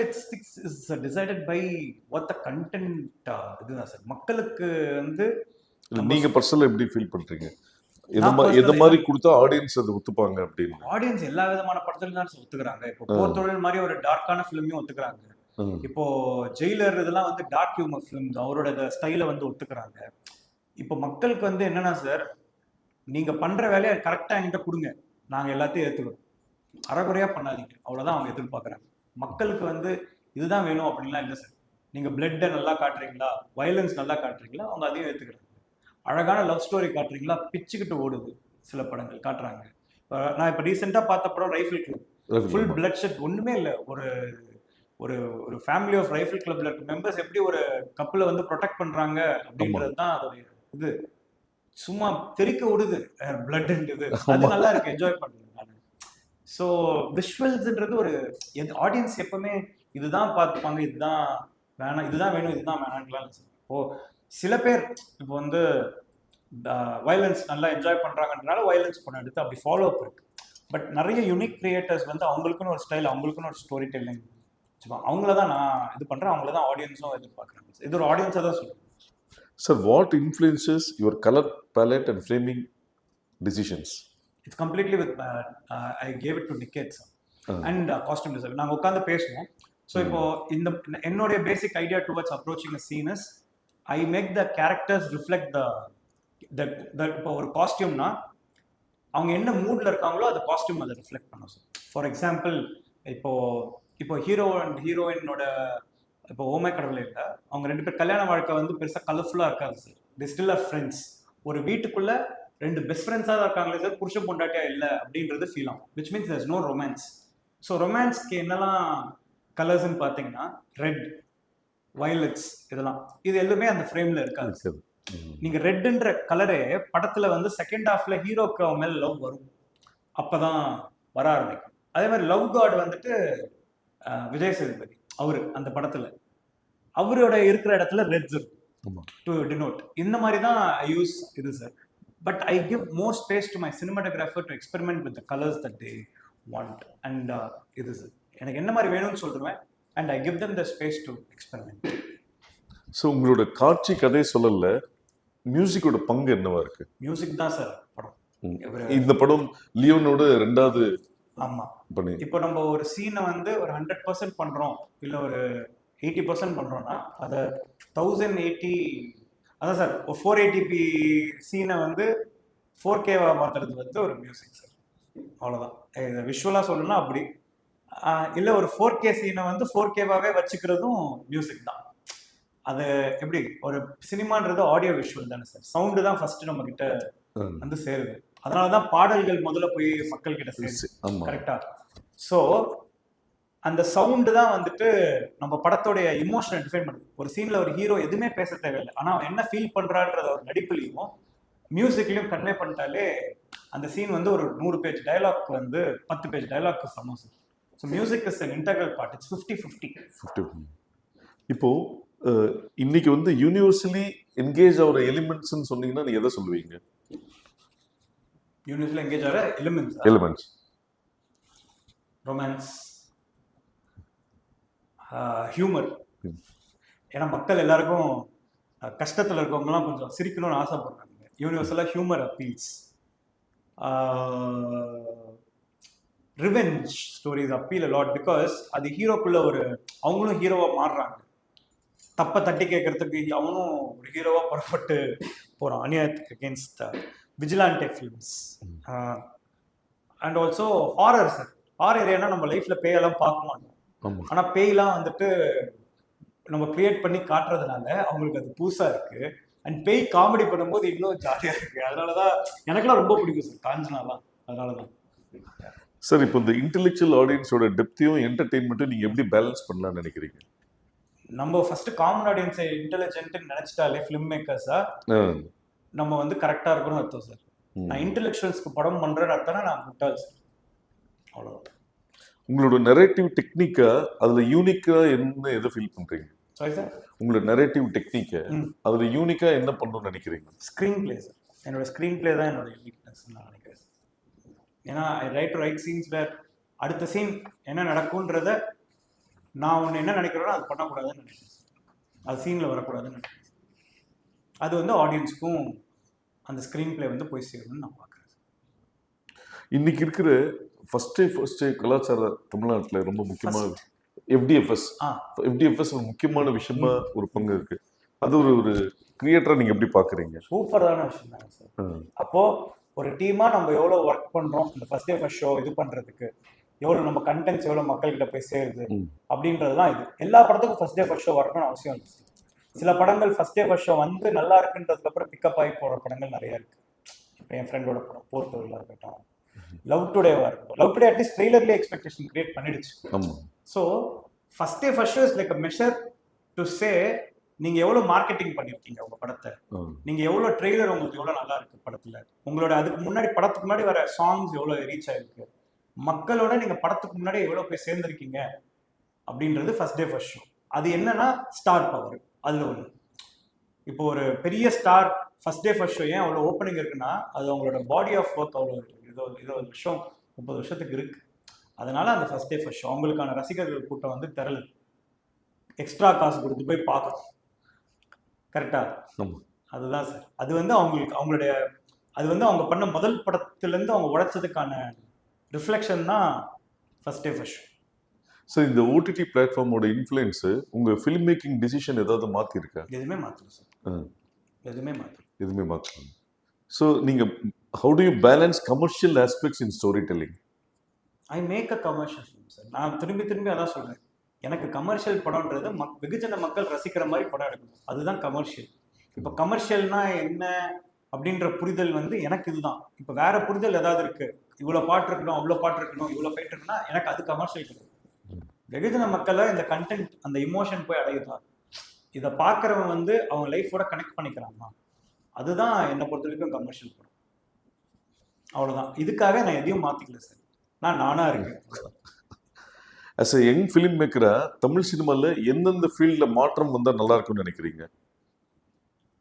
aesthetics is decided by what the content. இதுதான் சார் மக்களுக்கு வந்து நீங்கள் பர்சனலாக எப்படி ஃபீல் பண்ணுறீங்க? எந்த மாதிரி கொடுத்தா ஆடியன்ஸ் அதை ஒத்துப்பாங்க அப்படின்னு? ஆடியன்ஸ் எல்லா விதமான படத்துலையும் தான் ஒத்துக்கிறாங்க. இப்போ போர் தொழில் மாதிரி ஒரு டார்க்கான ஃபிலிமையும் ஒத்துக்கிறாங்க. இப்போ ஜெயிலர் இதெல்லாம் வந்து டார்க் ஹியூமர் ஃபிலிம்ஸ் அவரோட ஸ்டைலை வந்து ஒத்துக்கிறாங்க. இப்போ மக்களுக்கு வந்து என்னன்னா சார், நீங்க பண்ற வேலையை கரெக்டா என்கிட்ட கொடுங்க, நாங்க எல்லாத்தையும் ஏத்துக்கிறோம், அறகுறையா பண்ணாதீங்க, அவ்வளவுதான் அவங்க எதிர்பார்க்கறாங்க. மக்களுக்கு வந்து இதுதான் வேணும் அப்படின்லாம் இல்லை சார். நீங்க பிளட்டை நல்லா காட்டுறீங்களா, வயலன்ஸ் நல்லா காட்டுறீங்களா, அவங்க அதையும் ஏத்துக்கிறாங்க. அழகான லவ் ஸ்டோரி காட்டுறீங்களா, பிச்சுக்கிட்டு ஓடுது சில படங்கள் காட்டுறாங்க. நான் இப்போ ரீசெண்டாக பார்த்த படம் Rifle Club, full bloodshed, ஒண்ணுமே இல்லை. ஒரு ஒரு ஒரு ஃபேமிலி ஆஃப் ரைஃபிள் கிளப்ல இருக்க மெம்பர்ஸ் எப்படி ஒரு கப்பலை வந்து ப்ரொடெக்ட் பண்றாங்க அப்படின்றது தான் அதோடைய இது. சும்மா தெறிக்க விடுது பிளட்ன்றது, அது நல்லா இருக்கு, என்ஜாய் பண்ணுறேன் நான். ஸோ விஷுவல்ஸ்ன்றது ஒரு ஆடியன்ஸ் எப்பவுமே இதுதான் பார்த்துப்பாங்க, இதுதான் வேணாம், இதுதான் வேணும், இதுதான் வேணான்லாம் இல்லை சார். இப்போ சில பேர் இப்போ வந்து வயலன்ஸ் நல்லா என்ஜாய் பண்றாங்கன்றனால வயலன்ஸ் படம் எடுத்து அப்படி ஃபாலோ அப் இருக்கு. பட் நிறைய யூனிக் கிரியேட்டர்ஸ் வந்து அவங்களுக்குன்னு ஒரு ஸ்டைல், அவங்களுக்குன்னு ஒரு ஸ்டோரி டெல்லிங், அவங்கள தான் நான் இது பண்றேன், அவங்கள தான் ஆடியன்ஸும் எதிர்பார்க்குறாங்க. இது ஒரு ஆடியன்ஸாக தான் சொல்லுவேன். Sir, what influences your color palette and framing decisions? It's completely with I gave it to decades and costume design. நாங்க உட்கார்ந்து பேசுவோம். ஸோ இப்போ இந்த என்னோட basic idea towards approaching a scene is I make the characters reflect the இப்போ ஒரு காஸ்டியூம்னா அவங்க என்ன மூட்ல இருக்காங்களோ அந்த காஸ்டியூம் அதை ரிஃப்ளெக்ட் பண்ணும் சார். ஃபார் எக்ஸாம்பிள் இப்போ ஹீரோ அண்ட் ஹீரோயினோட இப்போ ஓமை கடவுளே இல்லை, அவங்க ரெண்டு பேர் கல்யாண வாழ்க்கை வந்து பெருசாக கலர்ஃபுல்லாக இருக்காது sir. The still are friends. ஒரு வீட்டுக்குள்ள ரெண்டு பெஸ்ட் ஃப்ரெண்ட்ஸாக தான் இருக்காங்களே சார், புருஷ பொண்டாட்டியா இல்லை அப்படின்றது ஃபீல் ஆகும். Which means there's no romance. So ரொமான்ஸ்க்கு என்னெல்லாம் கலர்ஸ்ன்னு பார்த்தீங்கன்னா ரெட், வயலட்ஸ், இதெல்லாம் இது எதுவுமே அந்த ஃப்ரேமில் இருக்காது சார். நீங்க ரெட்ன்ற கலரே படத்துல வந்து செகண்ட் ஹாஃப்ல ஹீரோக்கு அவன் மேல லவ் வரும், அப்பதான் வர ஆரம்பிக்கும். அதே மாதிரி லவ் காட் வந்துட்டு விஜய் சேதுபதி அவரு அந்த படத்துல அவரோட இருக்கிற இடத்துல ரெட்ஸ் இருக்கும் டு டினோட். இந்த மாதிரி தான் ஐ யூஸ் இது sir. But I give more space to my cinematographer to experiment with the colours that they want. And இது சார் எனக்கு என்ன மாதிரி வேணும்னு சொல்லுவேன். And I give them the space to experiment. So உங்களோட காட்சி கதை சொல்லல, மியூசிக்கோட பங்கு என்னவா இருக்கு? மியூசிக் தான் சார் படம். இந்த படம் லியோனோட 2வது. ஆமா, பண்ணி இப்போ நம்ம ஒரு சீனை வந்து ஒரு 100% பண்றோம், இல்ல ஒரு 80% பண்றோம்னா அதை 1080, அதான் சார், ஒரு 480p சீனை வந்து 4K-வா மாத்துறது வந்து ஒரு மியூசிக் சார். அவ்வளோதான். இதை விஷுவலாக சொல்லணும்னா அப்படி. இல்லை ஒரு 4K சீனை வந்து 4K-வாவே வச்சுக்கிறதும் மியூசிக் தான். அது எப்படி ஒரு சினிமான்றது ஆடியோ விஷுவல் தானே சார். சவுண்டு தான் ஃபர்ஸ்ட் நம்ம கிட்ட வந்து சேருது. அதனாலதான் பாடல்கள் முதல்ல போய் மக்கள் கிட்ட சேருது. கரெக்டா? ஸோ அந்த சவுண்டு தான் வந்துட்டு நம்ம படத்தோடைய இமோஷனை டிஃபைன் பண்ணுது. ஒரு சீன்ல ஒரு ஹீரோ எதுவுமே பேச தேவையில்லை, ஆனா அவன் என்ன ஃபீல் பண்றான்றத ஒரு நடிப்புலையும் மியூசிக்லையும் கன்வே பண்ணிட்டாலே அந்த சீன் வந்து ஒரு 100 பேஜ் டயலாக் வந்து 10 பேஜ் டயலாக் சமம் sir. So music is an integral part. It's 50-50. இப்போ இன்னைக்கு வந்து யூனிவர்சலி என்கேஜ் ஆகிற எலிமெண்ட்ஸ்ன்னு சொன்னீங்கன்னா நீங்க எதை சொல்லுவீங்க? யூனிவர்சலி என்கேஜ் ஆகிற எலிமெண்ட்ஸ் ரொமான்ஸ், ஹியூமர். ஏன்னா மக்கள் எல்லாருக்கும் கஷ்டத்தில் இருக்கவங்கலாம் கொஞ்சம் சிரிக்கணும்னு ஆசைப்படுறாங்க. யூனிவர்சலாக humour appeals. Revenge stories appeal a lot because அது ஹீரோக்குள்ள ஒரு அவங்களும் ஹீரோவாக மாறுறாங்க. தப்பை தட்டி கேட்கறதுக்கு அவனும் ஒரு ஹீரோவாக புறப்பட்டு போகிறான் அநியாயத்துக்கு against vigilante films. And also horror sir. Horror ஏன்னா நம்ம லைஃப்ல பேயெல்லாம் பார்க்க மாட்டோம், ஆனால் பேயெல்லாம் வந்துட்டு நம்ம கிரியேட் பண்ணி காட்டுறதுனால அவங்களுக்கு அது புதுசா இருக்கு. அண்ட் பேய் காமெடி பண்ணும்போது இன்னும் ஜாலியா இருக்கு. அதனாலதான் எனக்குலாம் ரொம்ப பிடிக்கும் சார் காஞ்சனாலாம். அதனாலதான் சார் இப்போ இந்த இன்டெலெக்சுவல் ஆடியன்ஸோட டெப்த்தையும் என்டர்டெயின்மெண்ட்டும் நீங்க எப்படி பேலன்ஸ் பண்ணலாம்னு நினைக்கிறீங்க? நம்ம ஃபர்ஸ்ட் காமன் ஆடியன்ஸை இன்டெலிஜென்ட்னு நினைச்சிட்டாலே ஃபிலிம் மேக்கர்ஸா நம்ம வந்து கரெக்டா இருக்கணும்னு அர்த்தம் சார். நான் இன்டெலெக்சுவல்ஸ்க்கு படம் பண்றேன்னு அர்த்தம்னா நான் முட்டாள் சார். அவ்வளவுதான். உங்களோட நரேட்டிவ் டெக்னிக்கா அதுல யூனிக்கா என்ன எதை ஃபீல் பண்றீங்க? சாரி சார், உங்களோட நரேட்டிவ் டெக்னிக்கை அதுல யூனிக்கா என்ன பண்ணணும்னு நினைக்கிறீங்க? Screen play sir. என்னோட ஸ்கிரீன் பிளே தான் என்னோட யூனிக்னஸ் நான் நினைக்கிறேன். ஏன்னா ஐ ரைட் சீன்ஸ் வேர் அடுத்த சீன் என்ன நடக்கும்ன்றத நான் ஒன்று என்ன நினைக்கிறேனோ அது பண்ணக்கூடாதுன்னு நினைக்கிறேன். அது சீனில் வரக்கூடாதுன்னு நினைக்கிறேன். அது வந்து ஆடியன்ஸுக்கும் அந்த ஸ்க்ரீன் பிளே வந்து போய் சேரணும்னு நான் பார்க்குறேன். இன்னைக்கு இருக்கிற ஃபர்ஸ்ட் கலாச்சார தமிழ்நாட்டில் ரொம்ப முக்கியமான எஃப்டிஎஃப்எஸ் ஒரு முக்கியமான விஷயமா ஒரு பங்கு இருக்கு. அது ஒரு கிரியேட்டரா நீங்க எப்படி பார்க்குறீங்க? சூப்பரான விஷயம் தாங்க சார். அப்போ ஒரு டீமா நம்ம எவ்வளோ ஒர்க் பண்றோம் இந்த ஃபர்ஸ்ட் டே ஃபர்ஸ்ட் ஷோ இது பண்றதுக்கு, எவ்வளோ நம்ம கண்டென்ட்ஸ் எவ்வளோ மக்கள்கிட்ட போய் சேருது அப்படின்றதுலாம் இது. எல்லா படத்துக்கும் ஃபர்ஸ்ட் டே ஃபர்ஸ்ட் ஷோ வரணும்னு அவசியம் இல்லை. சில படங்கள் ஃபர்ஸ்ட் டே ஃபர்ஸ்ட் ஷோ வந்து நல்லா இருக்குன்றதுக்கு அப்புறம் பிக்கப் ஆகி போகிற படங்கள் நிறைய இருக்கு. இப்போ என் ஃப்ரெண்டோட படம் போர்த்தவர்களாக இருக்கட்டும், லவ் டுடேவா இருக்கட்டும். லவ் டுடே அட்லீஸ்ட் ட்ரெய்லர்லேயே எக்ஸ்பெக்டேஷன் கிரியேட் பண்ணிடுச்சு. So first day first show is like a measure to say நீங்க எவ்வளவு மார்க்கெட்டிங் பண்ணிருக்கீங்க உங்க படத்தை, நீங்க எவ்வளவு ட்ரெய்லர் உங்களுக்கு எவ்வளவு நல்லா இருக்கு படத்துல, உங்களோட அதுக்கு முன்னாடி படத்துக்கு முன்னாடி வர சாங்ஸ் எவ்வளவு ரீச் ஆயிருக்கு, மக்களோட நீங்க படத்துக்கு முன்னாடி எவ்வளவு போய் சேர்ந்திருக்கீங்க அப்படின்றது ஃபர்ஸ்ட் டே ஃபர்ஸ்ட் ஷோ. அது என்னன்னா ஸ்டார் பவர். அதுல ஒண்ணு இப்போ ஒரு பெரிய star first day first show ஏன் அவ்வளவு ஓப்பனிங் இருக்குன்னா அது அவங்களோட பாடி ஆஃப் ஒர்க் அவ்வளோ 20 வருஷம் 30 வருஷத்துக்கு இருக்கு. அதனால அந்த ஃபர்ஸ்ட் டே ஃபர்ஸ்ட் ஷோ அவங்களுக்கான ரசிகர்கள் கூட்டம் வந்து திரளு எக்ஸ்ட்ரா காசு கொடுத்து போய் பார்க்கணும். கரெக்டா? அதுதான் சார். அது வந்து அவங்களுடைய அது வந்து அவங்க பண்ண முதல் படத்திலேருந்து அவங்க உழைச்சதுக்கான ரிஃப்ளெக்ஷன் தான் first day first show. So இந்த ஓடிடி பிளாட்ஃபார்மோட இன்ஃப்ளூயன்ஸு உங்கள் ஃபிலிம் மேக்கிங் டிசிஷன் ஏதாவது மாற்றிருக்கா? எதுவுமே மாற்றல சார். எதுவுமே மாற்றலாம். ஸோ நீங்கள் how do you balance commercial aspects in story telling? I make a commercial film sir. நான் திரும்பி அதான் சொல்கிறேன். எனக்கு கமர்ஷியல் படம்ன்றது வெகுஜன மக்கள் ரசிக்கிற மாதிரி படம் எடுக்கணும். அதுதான் கமர்ஷியல். இப்போ கமர்ஷியல்னா என்ன அப்படின்ற புரிதல் வந்து எனக்கு இதுதான். இப்போ வேற புரிதல் ஏதாவது இருக்கு, இவ்வளோ பாட்டு இருக்கணும், அவ்வளோ பாட்டு இருக்கணும், இவ்வளோ ஃபைட் இருக்குன்னா எனக்கு அது கமர்ஷியல் கிடையாது. வெகுஜன மக்களை இந்த கண்டென்ட் அந்த இமோஷன் போய் அடையுதா, இதை பார்க்குறவன் வந்து அவன் லைஃபோட கனெக்ட் பண்ணிக்கிறான்னா அதுதான் என்னை பொறுத்த வரைக்கும் கமர்ஷியல் படம். அவ்வளவுதான். இதுக்காக நான் எதையும் மாத்திக்கல சார். நானா இருக்கேன். அஸ் எ யங் ஃபிலிம் மேக்கரா தமிழ் சினிமால எந்தெந்த ஃபீல்ட்ல மாற்றம் வந்தா நல்லா இருக்கும்னு நினைக்கிறீங்க?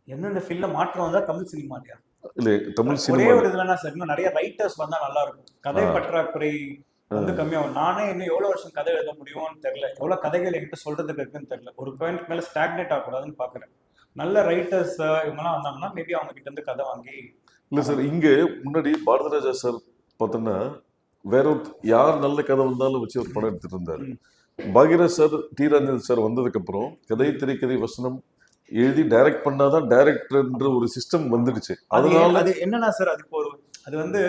எந்தெந்த ஃபீல்ட்ல மாற்றம் வந்தா தமிழ் சினிமாலையா? இல்ல தமிழ் ஒரே சினிமா ஒரு இதுலன்னா சார், இன்னும் நிறைய ரைட்டர்ஸ் வந்தா நல்லா இருக்கும். கதை பற்றாக்குறை வந்து கம்மியாகும். நானே இன்னும் எவ்வளவு வருஷம் கதை எழுத முடியும்னு தெரியல. எவ்வளவு கதைகள் என்கிட்ட சொல்றதுக்கு இருக்குன்னு தெரியல. ஒரு பாயிண்ட் மேல ஸ்டாக்னேட் ஆகக்கூடாதுன்னு பாக்குறேன். நல்ல ரைட்டர்ஸ் இவங்கெல்லாம் வந்தாங்கன்னா மேபி அவங்க கிட்ட இருந்து கதை வாங்கி. இல்ல சார், இங்க முன்னாடி பாரதிராஜா சார் பார்த்தோன்னா வேற யார் நல்ல கதை வந்தாலும் வச்சு ஒரு படம் எடுத்துட்டு இருந்தாரு. Bhagyaraj sir, T Rajendran sir வந்ததுக்கு அப்புறம் கதை, திரைக்கதை, வசனம் எழுதி டைரக்ட் பண்ணாதான் டைரக்டர்ன்ற ஒரு சிஸ்டம் வந்துடுச்சு. அதனால அது என்னன்னா சார், அது வந்து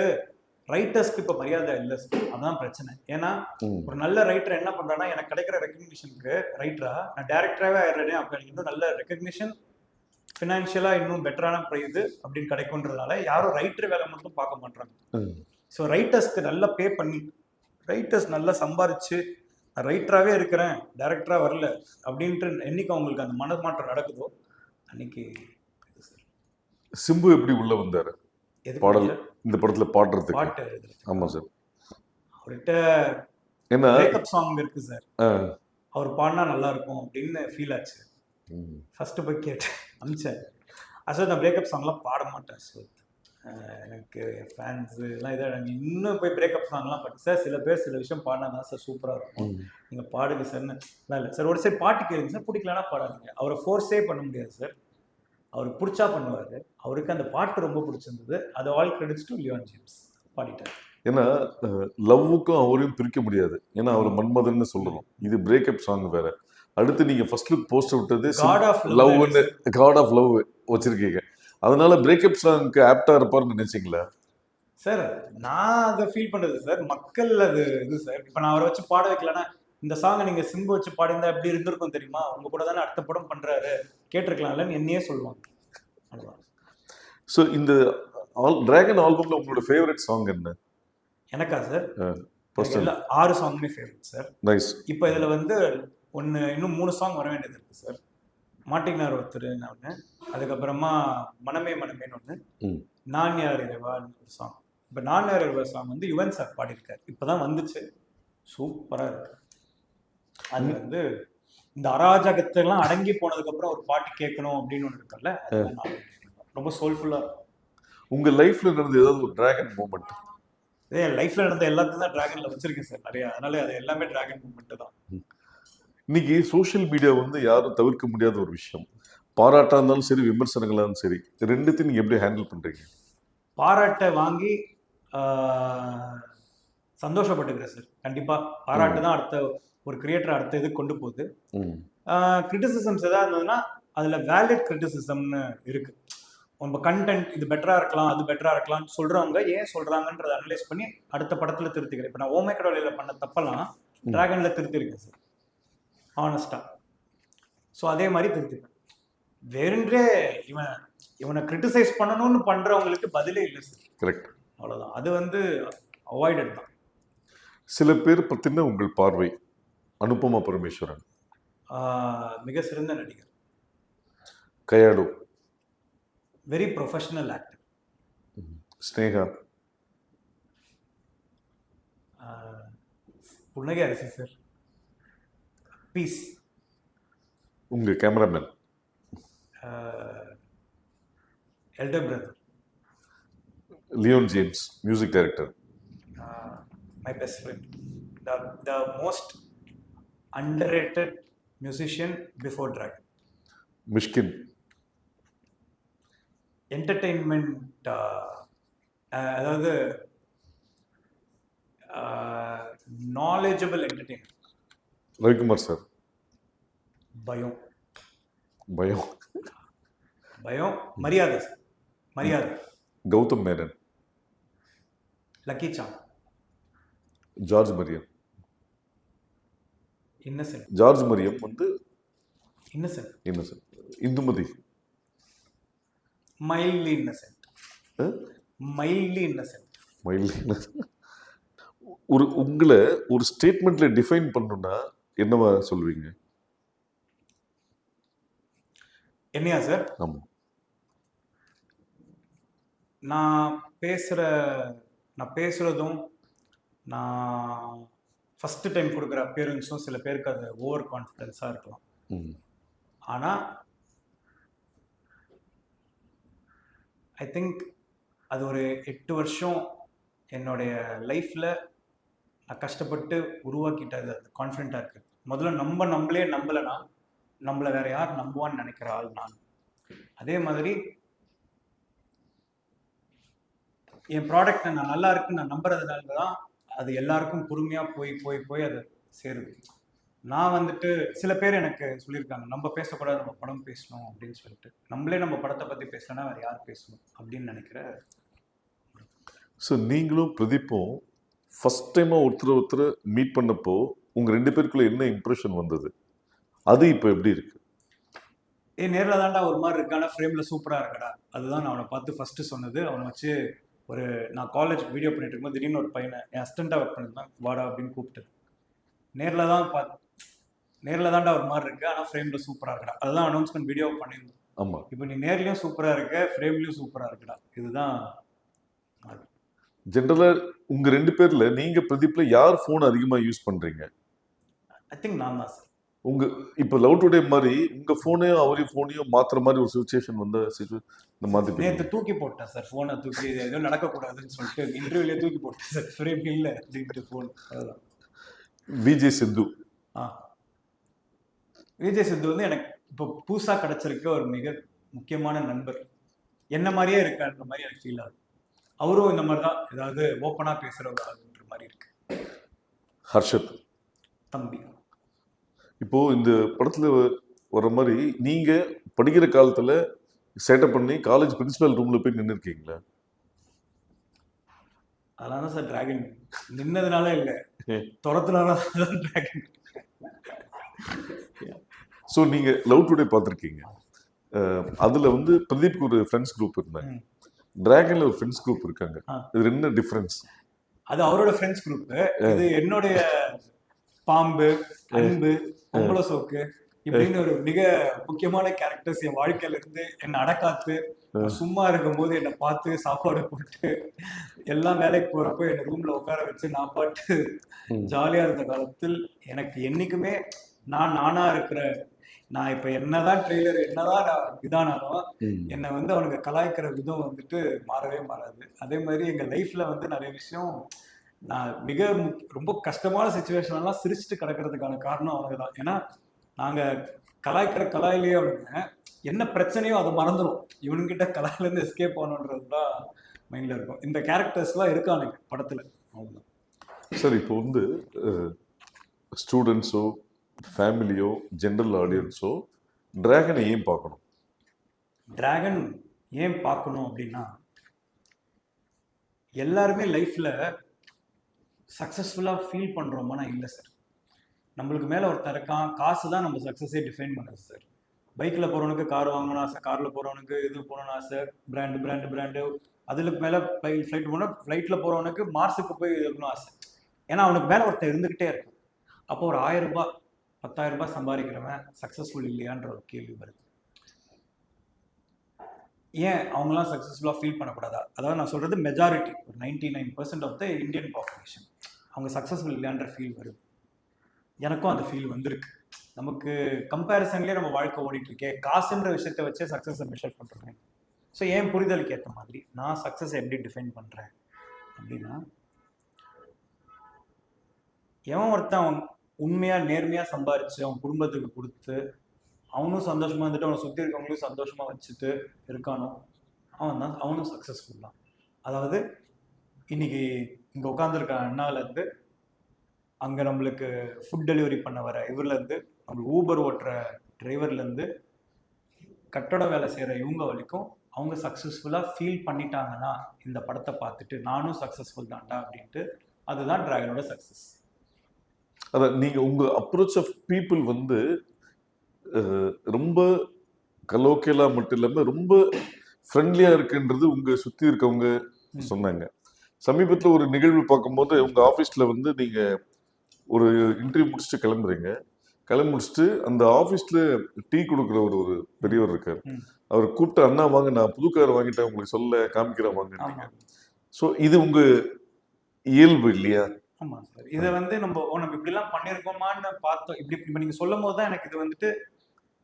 ரைட்டர்ஸ்க்கு இப்ப மரியாதை இல்லை சார். அதான் பிரச்சனை. ஏன்னா ஒரு நல்ல ரைட்டர் என்ன பண்றான்னா, எனக்கு கிடைக்கிற ரெகக்னிஷனுக்கு ரைட்டரா நான் டைரக்டராகவே ஆயிடுறேன், அப்ப எனக்கு இன்னும் நல்ல ரெகக்னிஷன், ஃபினான்ஷியலா இன்னும் பெட்டரான ப்ரைஸ் அப்படின்னு கிடைக்கும்ன்றதால யாரும் ரைட்டர் வேலை மட்டும் பார்க்க மாட்டாங்க. ஸோ ரைட்டர்ஸ்க்கு நல்லா பே பண்ணி, ரைட்டர்ஸ் நல்லா சம்பாரிச்சு ரைட்டராகவே இருக்கிறேன், டைரக்டரா வரல அப்படின்ட்டு என்னைக்கு அவங்களுக்கு அந்த மனமாற்றம் நடக்குதோ அன்னைக்கு. சிம்பு எப்படி உள்ள வந்தாரு பாடல் இந்த படத்துல பாடுறதுக்கு? பாட்டு. ஆமா சார், அவர்கிட்ட என்ன பிரேக்கப் சாங் இருக்கு சார், அவர் பாடினா நல்லா இருக்கும் அப்படின்னு ஃபீல் ஆச்சு. ஃபர்ஸ்ட் போய் கேட்டேன், அமிச்சேன். அசோத் நான் பிரேக்கப் சாங்லாம் பாட மாட்டேன் அசோத், எனக்கு ஃபேன்ஸ் எல்லாம் இதை இன்னும் போய் பிரேக்கப் சாங்லாம் பாட்டு சார், சில பேர் சில விஷயம் பாடினா தான் சார் சூப்பராக இருக்கும், நீங்கள் பாடுங்க சார்னு. இல்லை சார், ஒரு சரி பாட்டு கேளுங்க சார், பிடிக்கலன்னா பாடாதீங்க. அவரை ஃபோர்ஸே பண்ண முடியாது சார், அவருக்கு பிடிச்சா பண்ணுவார். அவருக்கு அந்த பாட்டு ரொம்ப பிடிச்சிருந்தது, அது all credits to Leon James, பாடிட்டார். ஏன்னா லவ்வுக்கும் அவரையும் பிரிக்க முடியாது, ஏன்னா அவர் மன்மதன்னு சொல்லணும், இது பிரேக்கப் சாங் வேற. அடுத்து நீங்க ஃபர்ஸ்ட் லுக் போஸ்டர் விட்டது காட் ஆஃப் லவ்னு, காட் ஆஃப் லவ் வச்சிருக்கீங்க. அதனால பிரேக்கப் சாங்க்கு ஆப்டா இருப்பார்னு நினைச்சீங்களா சார்? நான் அதை ஃபீல் பண்றது சார், மக்கள் அது இது சார். இப்போ நான் அவரை வச்சு பாட வைக்கலன்னா, இந்த சாங்கை நீங்க சிம்பு வச்சு பாடிந்தா எப்படி இருந்திருக்கும் தெரியுமா, உங்க கூட தானே அடுத்த படம் பண்றாரு, கேட்டிருக்கலாம்லன்னு என்னையே சொல்லுவாங்க. ஸோ இந்த டிராகன் ஆல்பம்ல உங்களோட ஃபேவரட் சாங் என்ன? எனக்கா சார்? எல்லா 6 சாங்குமே ஃபேவரட் சார். நைஸ். இப்போ இதுல வந்து இன்னும் 3 சாங் வர வேண்டியது இருக்கு சார். மாட்டினார் ஒருத்தர் ஒன்று, அதுக்கப்புறமா மனமே மனமேன்னு ஒன்று, நான் யார் இறைவான்னு ஒரு சாங். இப்போ நான் யார் இறைவா சாங் வந்து யுவன் சார் பாடியிருக்காரு, இப்போதான் வந்துச்சு, சூப்பராக இருக்கு. அது வந்து இந்த அராஜகத்தெல்லாம் அடங்கி போனதுக்கப்புறம் ஒரு பாட்டு கேட்கணும் அப்படின்னு ஒன்று இருக்குல்ல, ரொம்ப சோல்ஃபுல்லாக இருக்கும். உங்கள் லைஃப்பில் நடந்த ஏதாவது ஒரு டிராகன் மூமெண்ட்? என் லைஃப்பில் நடந்த எல்லாத்தையும் தான் டிராகனில் வச்சிருக்கேன் சார் நிறையா, அதனால அது எல்லாமே டிராகன் மூமெண்ட்டு தான். இன்னைக்கு சோஷியல் மீடியா வந்து யாரும் தவிர்க்க முடியாத ஒரு விஷயம். பாராட்டா இருந்தாலும் சரி, விமர்சனங்களாலும் சரி, ரெண்டுத்தையும் நீங்க எப்படி ஹேண்டில் பண்றீங்க? பாராட்டை வாங்கி சந்தோஷப்பட்டுக்கிறேன் சார். கண்டிப்பா பாராட்டு தான் அடுத்த ஒரு கிரியேட்டர் அடுத்த இது கொண்டு போகுது. கிரிட்டிசிசம்ஸ் ஏதாவது இருந்ததுன்னா அதுல வேலிட் கிரிட்டிசிசம்னு இருக்கு. நம்ம கண்டென்ட் இது பெட்டரா இருக்கலாம், அது பெட்டரா இருக்கலாம்னு சொல்றவங்க ஏன் சொல்றாங்கன்றதை அனலைஸ் பண்ணி அடுத்த படத்துல திருத்திக்கிறேன். இப்போ நான் ஓமே கடவுளில் பண்ண தப்பெல்லாம் டிராகன்ல திருத்திருக்கேன் சார், ஆனஸ்டா. ஸோ அதே மாதிரி திருத்திப்பேன். வேறென்றே இவனை கிரிட்டிசைஸ் பண்ணணும்னு பண்றவங்களுக்கு பதிலே இல்லை சார். கரெக்ட், அவ்வளவுதான். அது வந்து அவாய்டட் தான். சில பேர் பத்தின உங்கள் பார்வை? அனுபமா பரமேஸ்வரன் மிக சிறந்த நடிகர். Kayadu very professional actor. Sneha புன்னகை அரசி சார், பீஸ். உங்க cameraman? Elder brother Leon James, music director. My best friend, the most underrated musician before Dragon. Mysskin entertainment, அதாவது நாலேஜபிள் என்டர்டெயின்மெண்ட். ரவிக்குமார் சார்? பயம் பயம் பயம் மரியாதை சார், மரியாதை. Gautham Menon? Lucky charm. George Maryan? Innocent. George Maryan வந்து innocent. Innocent. Indhumathi? Mildly innocent. Mildly innocent. Mildly. ஒரு உங்களை ஒரு ஸ்டேட்மெண்ட்ல டிஃபைன் பண்ணணும்னா என்னவா சொல்வீங்க? என்னையா சார்? ஆமா. நான் பேசுற நான் பேசுறதும் நான் ஃபர்ஸ்ட் டைம் கொடுக்குற அப்பியரன்ஸும் சில பேருக்கு அது ஓவர் கான்ஃபிடென்ஸாக இருக்கலாம். ம். ஆனால் ஐ திங்க் அது ஒரு 8 வருஷம் என்னுடைய லைஃப்பில் நான் கஷ்டப்பட்டு உருவாக்கிட்ட அது கான்ஃபிடென்ட்டாக இருக்குது. முதல்ல நம்மளே நம்பலைன்னா நம்மளை வேற யார் நம்புவான்னு நினைக்கிற ஆள் நான். அதே மாதிரி என் ப்ராடக்ட் நான் நல்லா இருக்குன்னு நான் நம்புறதுனால தான் அது எல்லாருக்கும் பொறுமையாக போய் போய் போய் அது சேருது. நான் வந்துட்டு சில பேர் எனக்கு சொல்லியிருக்காங்க, நம்ம பேசக்கூடாது, நம்ம படம் பேசணும் அப்படின்னு சொல்லிட்டு. நம்மளே நம்ம படத்தை பற்றி பேசலன்னா வேறு யார் பேசணும் அப்படின்னு நினைக்கிற. ஸோ நீங்களும் பிரதீப்பும் ஃபர்ஸ்ட் டைமாக ஒருத்தர் மீட் பண்ணப்போ உங்கள் 2 பேருக்குள்ள என்ன இம்ப்ரெஷன் வந்தது? அது இப்போ எப்படி இருக்கு? நேரில் தான்டா ஒரு மாதிரி இருக்கு, ஆனால் ஃப்ரேமில் சூப்பராக இருக்கடா. அதுதான் நான் அவனை பார்த்து ஃபஸ்ட்டு சொன்னது. அவனை வச்சு நான் காலேஜ் வீடியோ பண்ணிட்டு இருக்கும்போது திடீர்னு ஒரு பையனை என் அசிஸ்டண்ட்டாக ஒர்க் பண்ணிருந்தேன், வாடா அப்படின்னு கூப்பிட்டு. நேரில் தான்டா ஒரு மாதிரி இருக்கு, ஆனால் ஃப்ரேமில் சூப்பராக இருக்கடா. அதுதான் அனௌன்ஸ்மெண்ட் வீடியோ பண்ணியிருந்தோம். ஆமாம். இப்போ நீ நேர்லையும் சூப்பராக இருக்க, ஃப்ரேம்லையும் சூப்பராக இருக்கடா. இதுதான் ஜென்ரலாக உங்கள் 2 பேரில் நீங்கள் பிரதீப்பில் யார் ஃபோன் அதிகமாக யூஸ் பண்ணுறீங்க? ஐ திங்க் நான் தான் சார். இப்போ லவ் டுடே மாதிரி உங்கள் ஃபோனையும் அவரையும் ஃபோனையும் மாற்றுற மாதிரி ஒரு சுச்சுவேஷன் வந்த இந்த மாதிரி நேற்று தூக்கி போட்டேன் சார், ஃபோனை தூக்கி எதுவும் நடக்கக்கூடாதுன்னு சொல்லிட்டு இன்டர்வியூலேயே தூக்கி போட்டேன் சார். ஃப்ரேம் இல்லை அப்படின்ட்டு ஃபோன். அதுதான். விஜய் சித்து. விஜய் சித்து வந்து எனக்கு இப்போ புதுசாக கிடச்சிருக்க ஒரு மிக முக்கியமான நண்பர். என்ன மாதிரியே இருக்கான்ற மாதிரி எனக்கு ஃபீல் ஆகுது. அவரும் இந்த மாதிரி தான் ஏதாவது ஓப்பனாக பேசுகிறவங்க மாதிரி இருக்கு. ஹர்ஷத் தம்பி. இப்போ இந்த படத்துல வர மாதிரி நீங்க படிக்கிற காலத்துல செட்டப் பண்ணி காலேஜ் பிரின்சிபல் ரூம்ல போய் நின்று இருக்கீங்களா? அதெல்லாம் தான் சார் டிராகன் நின்னதுனால இல்லை, துரத்துனால தான் டிராகன். ஸோ நீங்க லவ் டுடே பார்த்துருக்கீங்க. அதுல வந்து பிரதீப்க்கு ஒரு ஃப்ரெண்ட்ஸ் குரூப் இருந்தாங்க, டிராகன்ல ஒரு ஃப்ரெண்ட்ஸ் குரூப் இருக்காங்க. இது என்ன டிஃபரன்ஸ்? அது அவரோட ஃப்ரெண்ட்ஸ் குரூப், இது என்னுடைய பாம்பு, அன்பு, பொம்பளை சோக்கு இப்படின்னு ஒரு மிக முக்கியமான கேரக்டர்ஸ் என் வாழ்க்கையில இருந்து என்னை அடக்காத்து சும்மா இருக்கும் போது என்னை பார்த்து சாப்பாடு போட்டு எல்லாம் வேலைக்கு போறப்போ என்னை ரூம்ல உட்கார வச்சு நான் பாட்டு ஜாலியா இருந்த காலத்தில் எனக்கு என்னைக்குமே நானா இருக்கிற, நான் இப்ப என்னதான் ட்ரெய்லர் என்னதான் இதானாலும் என்னை வந்து அவனுக்கு கலாய்க்கிற விதம் வந்துட்டு மாறவே மாறாது. அதே மாதிரி எங்க லைஃப்ல வந்து நிறைய விஷயம் நான் ரொம்ப கஷ்டமான சுச்சுவேஷன்லாம் சிரிச்சுட்டு கிடக்கிறதுக்கான காரணம் அவனுக்கு தான். ஏன்னா நாங்க கலாய்க்கிற கலாயிலேயே அவனுங்க என்ன பிரச்சனையோ அதை மறந்துடும், இவனுங்கிட்ட கலாயிலேருந்து எஸ்கேப் ஆகணுன்றது தான் மைண்ட்ல இருக்கும். இந்த கேரக்டர்ஸ்லாம் இருக்கானுங்க படத்துல. அவ்வளோதான் சார். இப்போ வந்து ஸ்டூடெண்ட்ஸோ ஃபேமிலியோ ஜென்ரல் ஆடியன்ஸோ டிராகனை ஏன் பார்க்கணும்? டிராகன் ஏன் பார்க்கணும் அப்படின்னா, எல்லாருமே லைஃப்ல சக்ஸஸ்ஃபுல்லாக ஃபீல் பண்ணுறோமானா இல்லை சார். நம்மளுக்கு மேலே ஒருத்தர் இருக்கான், காசு தான் நம்ம சக்ஸஸே டிஃபைன் பண்ணுது சார். பைக்கில் போகிறவனுக்கு கார் வாங்கணும் ஆசை, காரில் போகிறவனுக்கு இது போகணும்னு ஆசை, பிராண்டு அதில் மேலே ஃப்ளைட் போனால் ஃப்ளைட்டில் போகிறவனுக்கு மார்ஸுக்கு போய் இருக்கணும் ஆசை. ஏன்னா அவனுக்கு மேலே ஒருத்தர் இருந்துக்கிட்டே இருக்கும். அப்போ ஒரு 1000 ரூபாய் 10,000 ரூபாய் சம்பாதிக்கிறவன் சக்ஸஸ்ஃபுல் இல்லையான்ற ஒரு கேள்வி வருது. ஏன் அவங்களாம் சக்ஸஸ்ஃபுல்லாக ஃபீல் பண்ணக்கூடாதா? அதாவது நான் சொல்கிறது மெஜாரிட்டி, ஒரு 99% ஆஃப் த இந்தியன் பாப்புலேஷன் அவங்க சக்ஸஸ்ஃபுல் இல்லையான்ற ஃபீல் வருது. எனக்கும் அந்த ஃபீல் வந்திருக்கு. நமக்கு கம்பேரிசன்லேயே நம்ம வாழ்க்கை ஓடிட்டுருக்கேன், காசுன்ற விஷயத்தை வச்சே சக்ஸஸை மெஷர் பண்ணுறேன். ஸோ என் புரிதலுக்கு ஏற்ற மாதிரி நான் சக்ஸஸை எப்படி டிஃபைன் பண்ணுறேன் அப்படின்னா, எவன் ஒருத்தன் அவன் உண்மையாக நேர்மையாக சம்பாரித்து அவன் குடும்பத்துக்கு கொடுத்து அவனும் சந்தோஷமாக இருந்துட்டு அவனை சுற்றி இருக்கவங்களையும் சந்தோஷமாக வச்சுட்டு இருக்கானோ அவனும் சக்ஸஸ்ஃபுல் தான். அதாவது இன்னைக்கு இங்கே உட்காந்துருக்க அண்ணாலேருந்து அங்கே நம்மளுக்கு ஃபுட் டெலிவரி பண்ண வர இவர்லேருந்து நம்மளுக்கு ஊபர் ஓட்டுற டிரைவர்லேருந்து கட்டட வேலை செய்கிற இவங்க வரைக்கும் அவங்க சக்ஸஸ்ஃபுல்லாக ஃபீல் பண்ணிட்டாங்கன்னா இந்த படத்தை பார்த்துட்டு நானும் சக்ஸஸ்ஃபுல் தான்டா அப்படின்ட்டு, அதுதான் டிராகனோட சக்ஸஸ். அதான் நீங்கள் உங்கள் அப்ரோச் ஆஃப் பீப்புள் வந்து ரொம்ப கலோக்கியலாக மட்டும் இல்லாமல் ரொம்ப ஃப்ரெண்ட்லியாக இருக்குன்றது உங்கள் சுற்றி இருக்கவங்க சொன்னாங்க. சமீபத்தில் ஒரு நிகழ்வு பார்க்கும்போது உங்கள் ஆஃபீஸில் வந்து நீங்கள் ஒரு இன்டர்வியூ முடிச்சுட்டு கிளம்புறீங்க. கிளம்பி முடிச்சுட்டு அந்த ஆஃபீஸில் டீ கொடுக்குற ஒரு பெரியவர் இருக்கார். அவர் கூப்பிட்டு அண்ணா வாங்க நான் புது கார் வாங்கிட்டேன் உங்களுக்கு சொல்ல காமிக்கிறேன் வாங்க. ஆமா ஸோ இது உங்க இயல்பு இல்லையா? ஆமா சார். இதை வந்து நம்ம இப்படிலாம் பண்ணியிருக்கோமான்னு பார்த்தோம். இப்ப நீங்க சொல்லும் போது தான் எனக்கு இது வந்துட்டு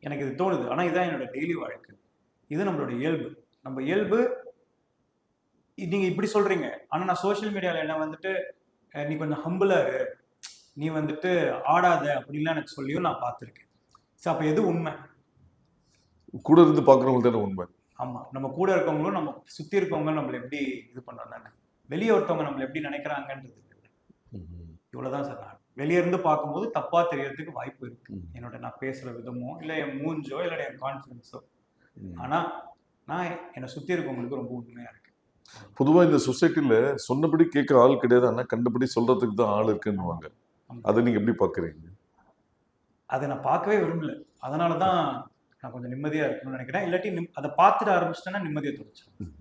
எனக்கு இது தோணுது. ஆனா இதான் என்னோட டெய்லி வாழ்க்கை. இது நம்மளோட இயல்பு. நம்ம இயல்பு நீங்க இப்படி சொல்றீங்க. ஆனா நான் சோஷியல் மீடியால என்ன வந்துட்டு நீ கொஞ்சம் ஹம்பிளா இரு, நீ வந்துட்டு ஆடாத அப்படின்லாம் எனக்கு சொல்லியும் நான் பார்த்துருக்கேன். ஸோ அப்ப எது உண்மை? கூட இருந்து பாக்குறவங்களுக்கு தானே உண்மை. ஆமா, நம்ம கூட இருக்கவங்களும் நம்ம சுத்தி இருக்கவங்க நம்மள எப்படி இது பண்றாங்க தானே. வெளியே ஒருத்தவங்க நம்மள எப்படி நினைக்கிறாங்கன்றது இவ்வளவுதான் சார். நான் வெளியே இருந்து பார்க்கும்போது தப்பா தெரியறதுக்கு வாய்ப்பு இருக்கு. நான் பேசுற விதமோ இல்ல என் மூஞ்சோ இல்ல என் கான்ஃபிடன்ஸோ. ஆனா நான் என்னை சுத்தி இருக்கவங்களுக்கு ரொம்ப உண்மையா இருக்கு. பொதுவா இந்த சொசைட்டில சொன்னபடி கேட்க ஆள் கிடையாது, ஆனா கண்டபடி சொல்றதுக்கு தான் ஆள் இருக்குன்னுவாங்க. அதை நீங்க எப்படி பாக்குறீங்க? அதை நான் பார்க்கவே விரும்பல. அதனாலதான் நான் கொஞ்சம் நிம்மதியா இருக்கணும்னு நினைக்கிறேன். இல்லாட்டி அதை பார்த்துட்டு ஆரம்பிச்சிட்டேன்னா நிம்மதியை தொலைச்சிடும்.